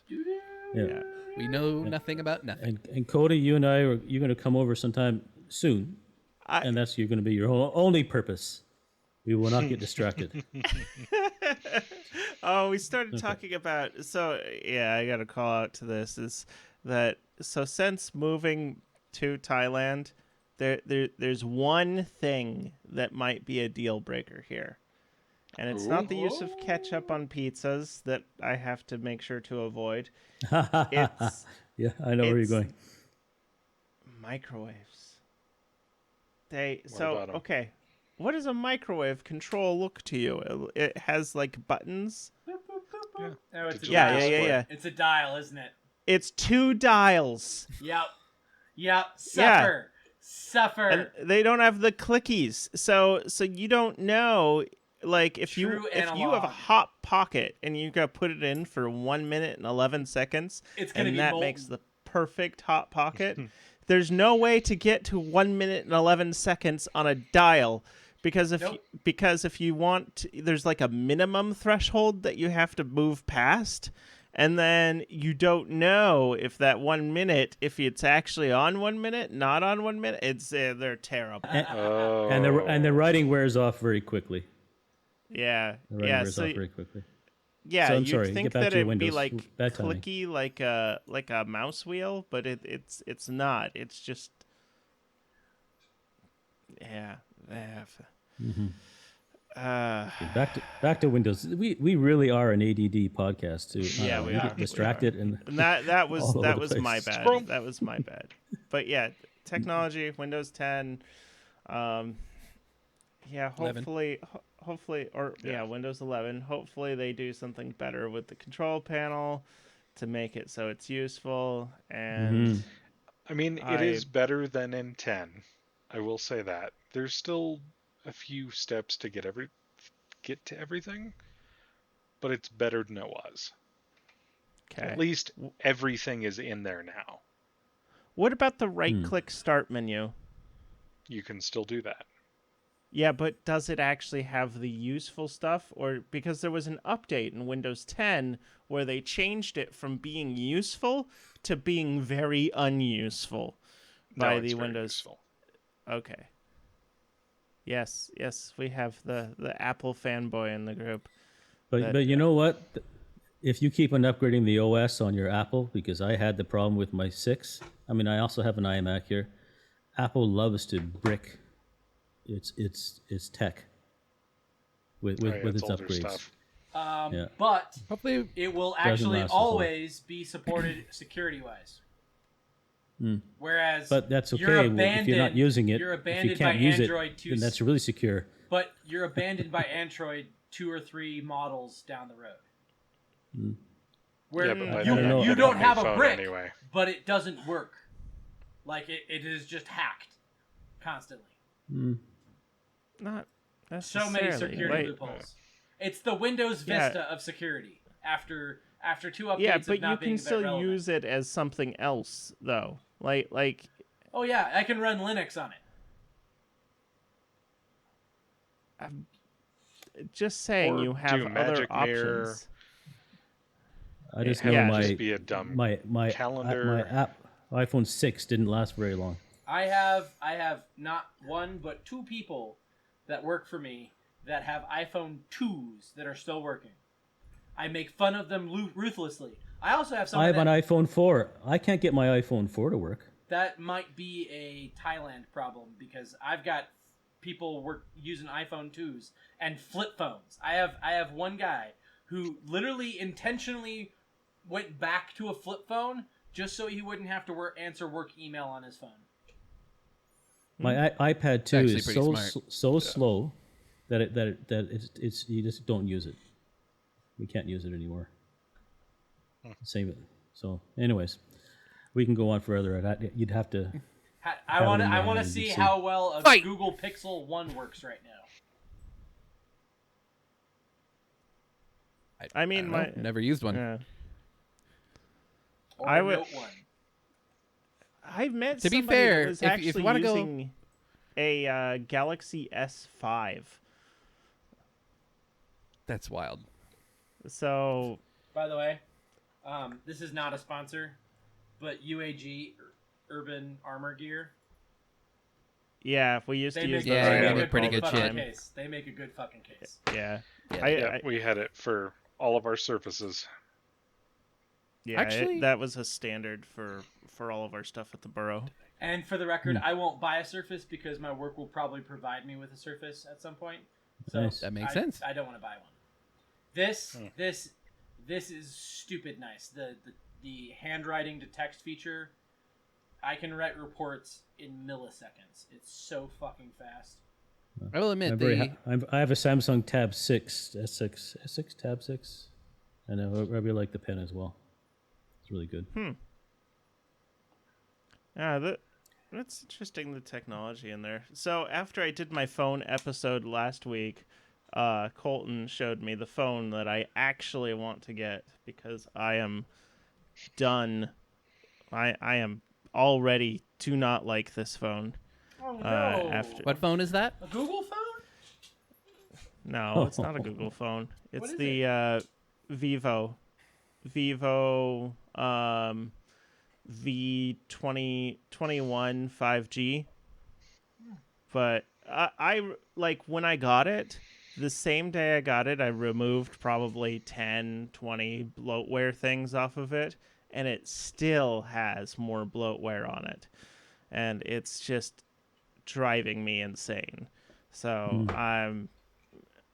Yeah. We know nothing about nothing. And Cody, you and I you're going to come over sometime soon, and that's you're going to be your only purpose. We will not get distracted. Oh, we started talking about I got to call out to this is that since moving to Thailand, there's one thing that might be a deal breaker here. And it's not the use of ketchup on pizzas that I have to make sure to avoid. It's Yeah, I know where you're it's- going. microwaves. about 'em? Okay. What does a microwave control look to you? It has like buttons. Oh, it's a Digital dial. Yeah. It's a dial, isn't it? It's 2 dials. Yep. Suffer. Suffer. And they don't have the clickies. So you don't know like if True you have a analog. hot pocket and you got to put it in for 1 minute and 11 seconds It's gonna and be that molten. makes the perfect hot pocket. There's no way to get to 1 minute and 11 seconds on a dial because if you want there's like a minimum threshold that you have to move past. And then you don't know if that 1 minute, if it's actually on 1 minute, not on 1 minute. They're terrible. Oh. And the writing wears off very quickly. Yeah, The writing yeah. wears So off very quickly. yeah, So I'm you'd sorry, think get back that to your it'd be Windows. like Bad timing. clicky, like a mouse wheel, but it's not. It's just yeah. Back to Windows. We really are an ADD podcast too. Yeah, we are. Get distracted and that was all over the my place. bad. Scroll. That was my bad. But yeah, technology, Windows 10. Yeah, 11. hopefully, or Yeah. Windows 11. Hopefully, they do something better with the control panel to make it so it's useful. And I mean, it is better than in 10. I will say that. There's still a few steps to get to everything, but it's better than it was. okay. At least everything is in there now. What about the right-click start menu? You can still do that. Yeah, but does it actually have the useful stuff? Or because there was an update in Windows 10 where they changed it from being useful to being very unuseful by No, it's the very Windows. useful. Okay. Yes, we have the Apple fanboy in the group. But you know what? If you keep on upgrading the OS on your Apple, because I had the problem with my 6. I mean, I also have an iMac here. Apple loves to brick its tech with its older upgrades. stuff. Yeah. But Hopefully, it will Doesn't actually last as long. always be supported security-wise. Whereas, But that's you're okay if you're not using it. You're If abandoned you can't by use Android it, then that's really secure. but you're abandoned by Android 2 or 3 models down the road. Where Yeah, but by you, then know. you I'd don't on have my a phone brick, anyway. but it doesn't work. Like it is just hacked constantly. Not So necessarily. many security Wait. loopholes. It's the Windows Yeah. Vista of security after 2 updates Yeah, of but you not being can that still relevant. use it as something else, though. Like Oh yeah, I can run Linux on it. just saying, Or you have do other Magic Mirror. options. I just Yeah, know yeah, my just be a dumb my calendar. iPhone 6 didn't last very long. I have not one but 2 people that work for me that have iPhone 2s that are still working. I make fun of them ruthlessly. I also have I someone have that, an iPhone 4. I can't get my iPhone 4 to work. that might be a Thailand problem because I've got people using iPhone 2s and flip phones. I have one guy who literally intentionally went back to a flip phone just so he wouldn't have to answer work email on his phone. My iPad 2 actually is pretty so smart. so slow that it's you just don't use it. We can't use it anymore. Save it. So, anyways, we can go on further. You'd have to. I want in to mind, see you see. how well a Fight! Google Pixel 1 works right now. I mean, don't know. Never used one. Yeah. Or I a would- Note 1. I've met To be somebody fair, that was if you actually wanna go- using a Galaxy S5. That's wild. So By the way, this is not a sponsor, but UAG Urban Armor Gear. yeah, we used They to use make, those. Yeah, they they make make a pretty good good fucking shit. case. They make a good fucking case. Yeah, Yeah. Yeah, we had it for all of our surfaces. yeah. Actually- That was a standard for all of our stuff at the borough. And for the record, I won't buy a Surface because my work will probably provide me with a Surface at some point. So Nice. That makes I- sense. I don't want to buy one. This is stupid nice. The handwriting to text feature, I can write reports in milliseconds. It's so fucking fast. I will admit I have a Samsung Tab 6, S6 Tab 6, and I really like the pen as well. It's really good. Yeah, that's interesting, the technology in there. So after I did my phone episode last week, Colton showed me the phone that I actually want to get because I am done. I am already do not like this phone. Oh no! After What phone is that? A Google phone? No, it's not a Google phone. It's is the Vivo V2021 5G. But I like when I got it, the same day I got it, I removed probably 10, 20 bloatware things off of it, and it still has more bloatware on it. And it's just driving me insane. So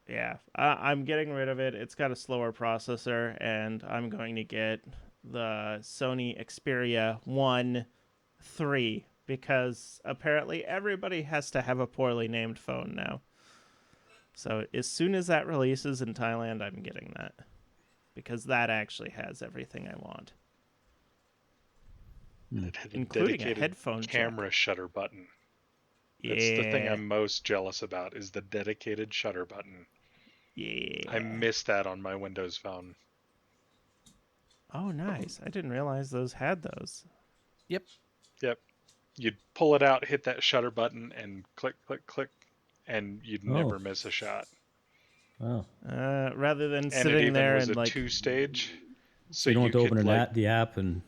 yeah, I'm getting rid of it. It's got a slower processor, and I'm going to get the Sony Xperia 1 3 because apparently everybody has to have a poorly named phone now. So as soon as that releases in Thailand, I'm getting that because that actually has everything I want, It had a including a dedicated headphone camera jack. shutter button. Yeah, That's the thing I'm most jealous about is the dedicated shutter button. I yeah. miss that on my Windows phone. Oh, nice. I didn't realize those had those. Yep. Yep. You'd pull it out, hit that shutter button, and click, click, click, and you'd Oh, never miss a shot. wow. Rather than And it sitting even there was and a like, two-stage, So so you don't you have to open could like, the app and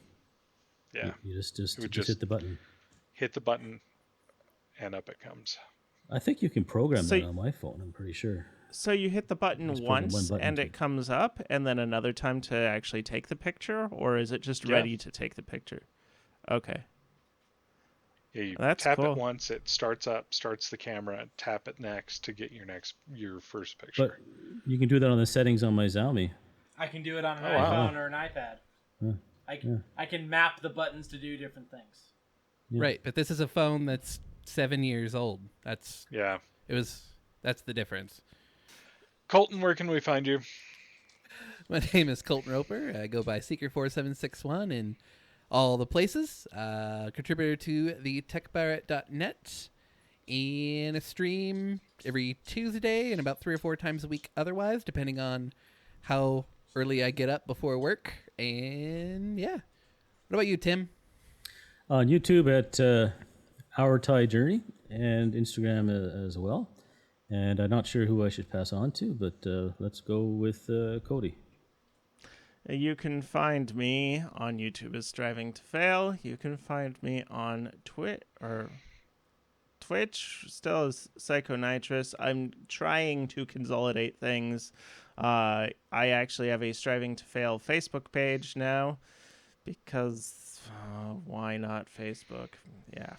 yeah, you just it would hit the button. hit the button, and up it comes. I think you can program so that on my phone. I'm pretty sure. so you hit the button Just program one once button and to. it comes up, and then another time to actually take the picture, or is it just Yeah. ready to take the picture? Okay, Yeah, you that's tap cool. it once, it starts up, starts the camera, tap it next to get your first But picture. you can do that on the settings on my Xiaomi. I can do it on an Oh, wow. iPhone or an iPad. Yeah. I can map the buttons to do different things. Yeah. Right, but this is a phone that's 7 years old. That's Yeah. the difference. Colton, where can we find you? My name is Colton Roper. I go by Seeker4761 in all the places. Contributor to the techpirate.net and a stream every Tuesday and about 3 or 4 times a week otherwise, depending on how early I get up before work. And yeah. What about you, Tim? On YouTube at Our Thai Journey and Instagram as well. And I'm not sure who I should pass on to, but let's go with Cody. You can find me on YouTube as Striving to Fail. You can find me on Twitch, still as Psychonitrous. I'm trying to consolidate things. I actually have a Striving to Fail Facebook page now because why not Facebook? Yeah.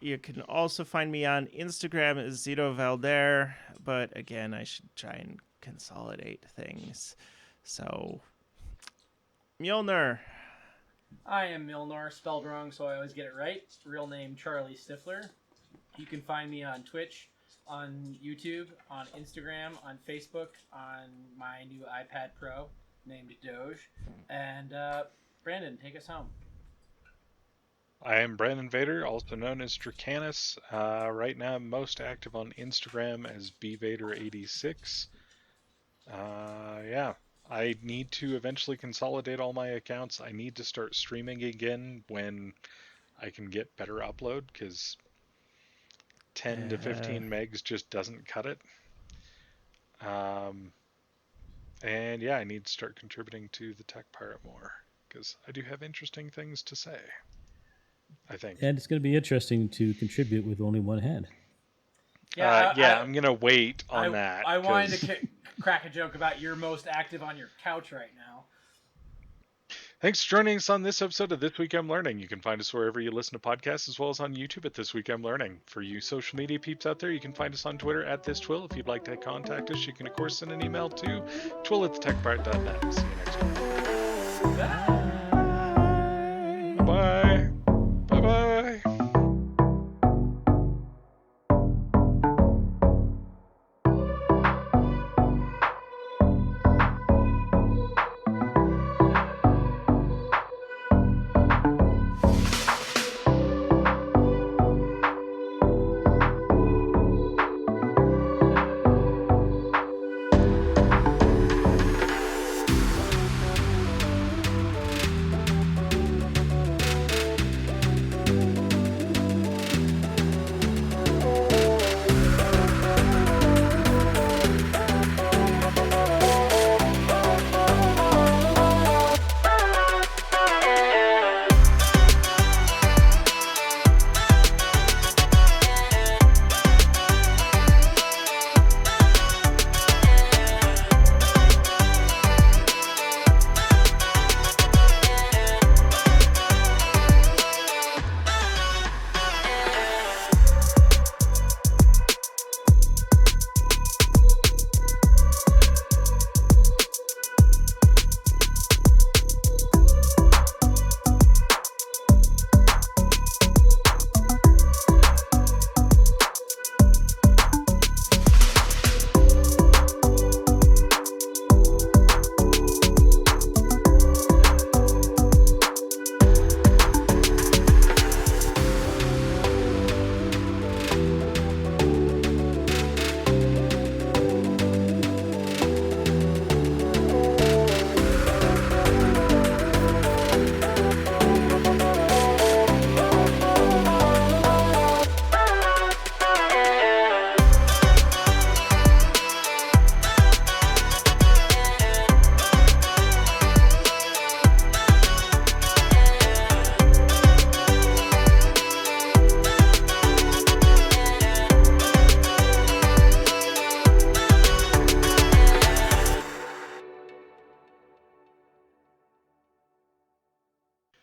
You can also find me on Instagram as Zito Valder, but again, I should try and consolidate things. So, Mjolnir. I am Milnor, spelled wrong, so I always get it right. Real name Charlie Stiffler. You can find me on Twitch, on YouTube, on Instagram, on Facebook, on my new iPad Pro named Doge. And Brandon, take us home. I am Brandon Vader, also known as Drakanis. Right now, I'm most active on Instagram as bvader86. Yeah. I need to eventually consolidate all my accounts. I need to start streaming again when I can get better upload because 10 to 15 megs just doesn't cut it. And yeah, I need to start contributing to the Tech Pirate more because I do have interesting things to say, I think. And it's going to be interesting to contribute with only one hand. I'm going to wait on that. I wanted to crack a joke about you're most active on your couch right now. Thanks for joining us on this episode of This Week I'm Learning. You can find us wherever you listen to podcasts as well as on YouTube at This Week I'm Learning. For you social media peeps out there, you can find us on Twitter at ThisTwil. If you'd like to contact us, you can of course send an email to twil@thetechpirate.net. See you next time. Bye. Bye-bye.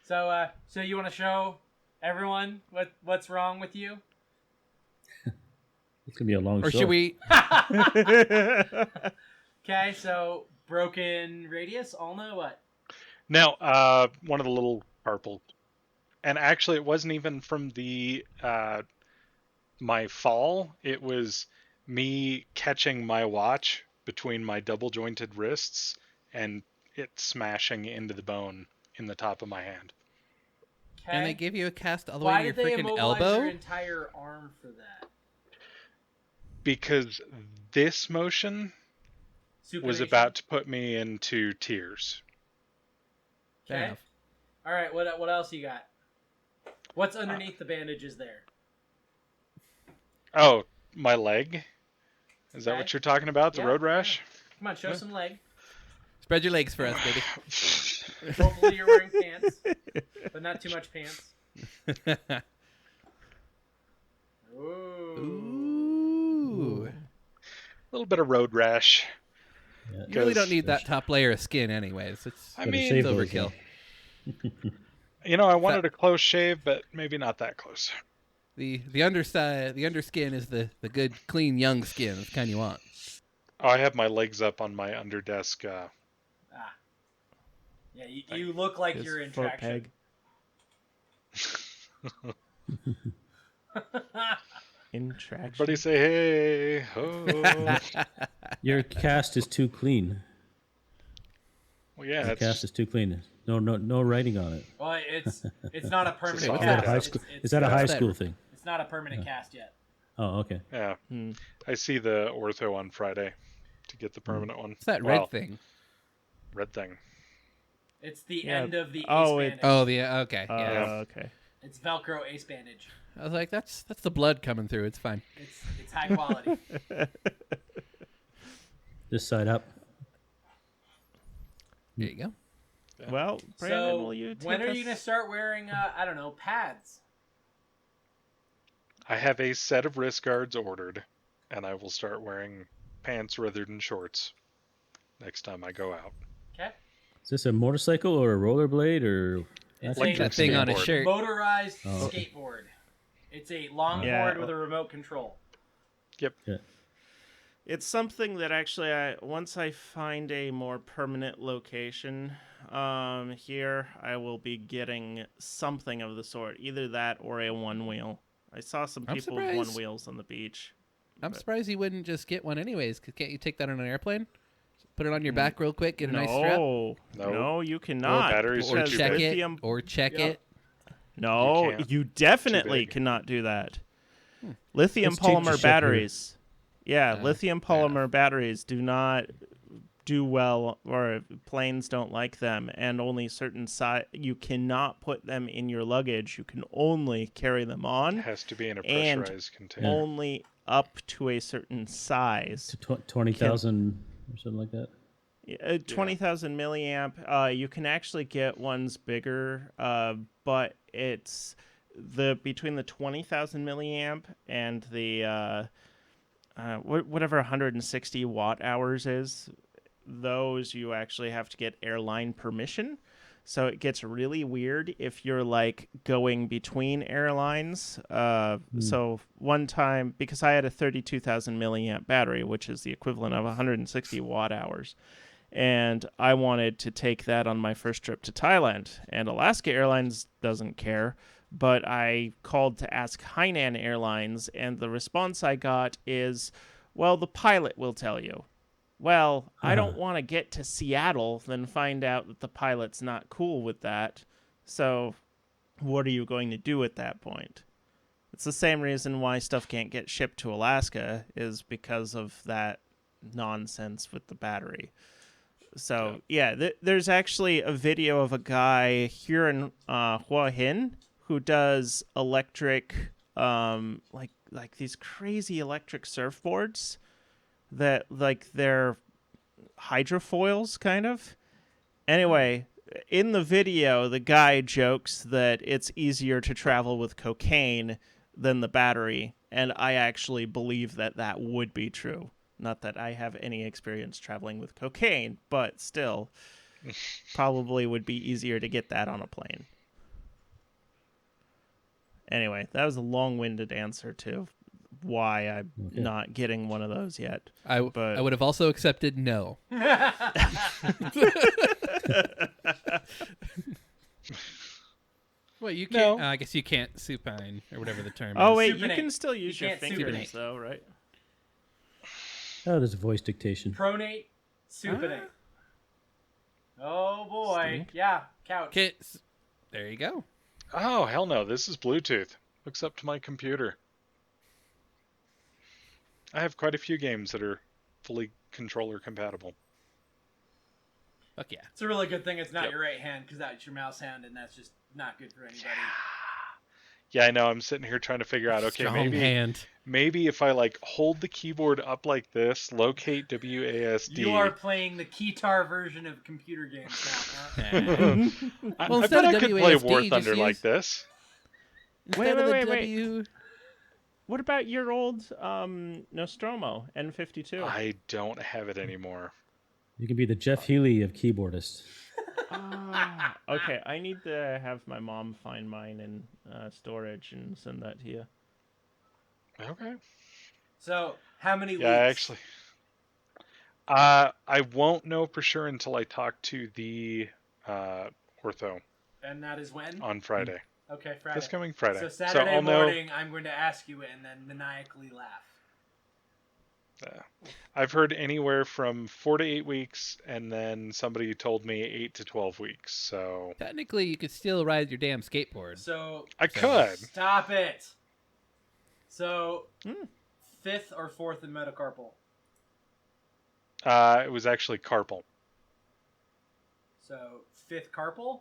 So you want to show everyone what's wrong with you? It's gonna be a long Or show. should we? Okay, so broken radius. All know what? Now, one of the little purple, and actually, it wasn't even from the my fall. It was me catching my watch between my double jointed wrists and it smashing into the bone in the top of my hand. Okay. And they give you a cast all the way Why to your did they freaking immobilize elbow? your entire arm for that? Because this motion was Supination? about to put me into tears. Fair Okay. enough. All right. What else you got? What's underneath the bandages there? Oh, my leg? Is that Okay. what you're talking about? The Yeah, road rash? Come on, show some leg. Spread your legs for us, baby. Hopefully you're wearing pants, but not too much pants. Ooh. Ooh. A little bit of road rash. Yeah. You really don't Because- need that top layer of skin, anyways. It's I Gotta mean, shave it's those, overkill. You know, I wanted a close shave, but maybe not that close. The underside, the underskin is the good, clean, young skin. It's the kind you want. Oh, I have my legs up on my underdesk. Ah. Yeah, you look like His you're in foot traction. In traction. Everybody say hey. Oh. Your cast is too clean. Well, yeah, The cast it's is too clean. No writing on it. Well, it's not a permanent What's Is that cast. a high It's- school? it's- Is that a high What's that? school thing? It's not a permanent cast yet. Oh, okay. yeah. Hmm. I see the ortho on Friday to get the permanent one. It's that Well, red thing. Red thing. It's the Yeah. end of the ace Oh, bandage. Okay. Yeah. Yeah. Okay. It's Velcro ace bandage. I was like, that's the blood coming through. It's fine. It's high quality. This side up. There you go. Well, Brandon, So will you take when are us? you gonna start wearing I don't know, pads? I have a set of wrist guards ordered, and I will start wearing pants rather than shorts next time I go out. Okay. Is this a motorcycle or a rollerblade or? It's Like a That thing on his skateboard. shirt. motorized Oh, okay. skateboard. It's a longboard Yeah. with a remote control. Yep. Yeah. It's something that actually, once I find a more permanent location here, I will be getting something of the sort. Either that or a one wheel. I saw some I'm people with one surprised. wheels on the beach. I'm But- surprised you wouldn't just get one anyways. 'Cause can't you take that on an airplane? Put it on your back real quick. Get a nice strap. No. No, you cannot. batteries Or are because too check big. lithium. it. Or check Yep. it. No, You can't. you definitely big. cannot do that. Lithium It's cheap to polymer ship here. batteries. Yeah, lithium fair polymer batteries do not do well, or planes don't like them, and only certain size. You cannot put them in your luggage. You can only carry them It on, has to be in a And pressurized container. only up to a certain size. To 20,000 or something like that. 20,000 milliamp. You can actually get ones bigger, but it's between the 20,000 milliamp and the whatever 160 watt hours is. Those you actually have to get airline permission. So it gets really weird if you're like going between airlines. So one time, because I had a 32,000 milliamp battery, which is the equivalent of 160 watt hours, and I wanted to take that on my first trip to Thailand, and Alaska Airlines doesn't care, but I called to ask Hainan Airlines, and the response I got is, well, the pilot will tell you. Well, I don't want to get to Seattle, then find out that the pilot's not cool with that. So what are you going to do at that point? It's the same reason why stuff can't get shipped to Alaska, is because of that nonsense with the battery. So, there's actually a video of a guy here in Hua Hin who does electric, like these crazy electric surfboards that, like, they're hydrofoils, kind of. Anyway, in the video, the guy jokes that it's easier to travel with cocaine than the battery, and I actually believe that that would be true. Not that I have any experience traveling with cocaine, but still, probably would be easier to get that on a plane. Anyway, that was a long-winded answer to why I'm Okay. not getting one of those yet. I But- would have also accepted no. Well, you can't. No. I guess you can't supine or whatever the term Oh is. wait, you Supinate. can still use You your can't fingers supinate. though, right? Oh, there's a voice dictation. Pronate, supinate. Oh boy. Stink. Yeah, couch. Kids. There you go. Oh, hell no. This is Bluetooth. Hooks up to my computer. I have quite a few games that are fully controller compatible. Fuck yeah. It's a really good thing it's not Yep. your right hand, because that's your mouse hand, and that's just not good for anybody. Yeah, I know. I'm sitting here trying to figure out, okay, Strong hand. maybe if I like hold the keyboard up like this, locate WASD. You are playing the keytar version of computer games now, huh? I Well, bet instead I of could play WASD, War just Thunder like use- this. Instead of the wait. W. What about your old Nostromo N52? I don't have it anymore. You can be the Jeff Healy of keyboardists. Okay, I need to have my mom find mine in storage and send that to you. Okay. So, how many Yeah, weeks? actually. I won't know for sure until I talk to the ortho And that is when? on Friday. Okay, Friday. This coming Friday. So Saturday I'll morning, I'm going to ask you it and then maniacally laugh. I've heard anywhere from 4 to 8 weeks, and then somebody told me 8 to 12 weeks. So Technically, you could still ride your damn skateboard. So, I could. stop it. So, 5th or 4th in metacarpal. It was actually carpal. So, 5th carpal?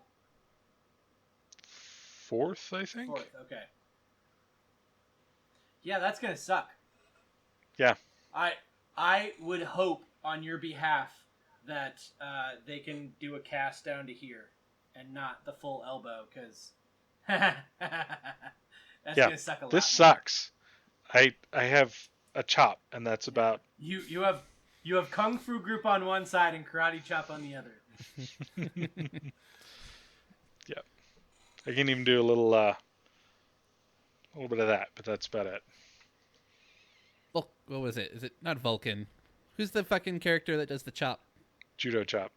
4th, I think. 4th, okay. Yeah, that's going to suck. Yeah. I would hope on your behalf that they can do a cast down to here and not the full elbow, because that's Yeah, gonna suck a lot. This more. sucks. I have a chop, and that's about. You have kung fu grip on one side and karate chop on the other. Yeah. I can even do a little bit of that, but that's about it. What was it? Is it not Vulcan? Who's the fucking character that does the chop? Judo chop.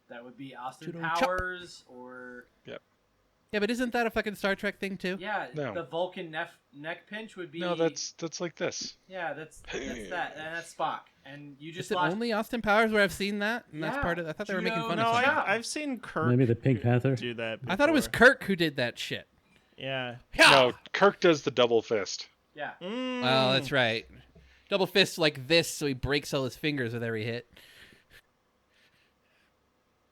That would be Austin Judo chop. Powers or Yeah, but isn't that a fucking Star Trek thing too? yeah, No. the Vulcan neck pinch would be No, that's like this. yeah, that's that, and that's Spock, and you Is just it lost. only Austin Powers where I've seen that? And that's Yeah. part of. I thought they were making Judo- fun No, of something. I've seen Kirk Maybe the Pink Panther. do that. I thought it was before. Kirk who did that shit. Yeah. No, Kirk does the double fist. Yeah, Well, that's right. Double fist like this, so he breaks all his fingers with every hit.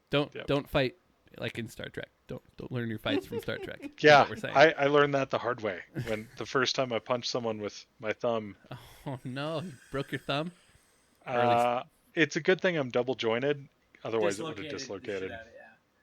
Don't fight like in Star Trek. Don't learn your fights from Star Trek. That's Yeah, what we're saying. I learned that the hard way when the first time I punched someone with my thumb. Oh no, you broke your thumb. It's a good thing I'm double jointed, otherwise it would have dislocated the dislocated. shit out of it.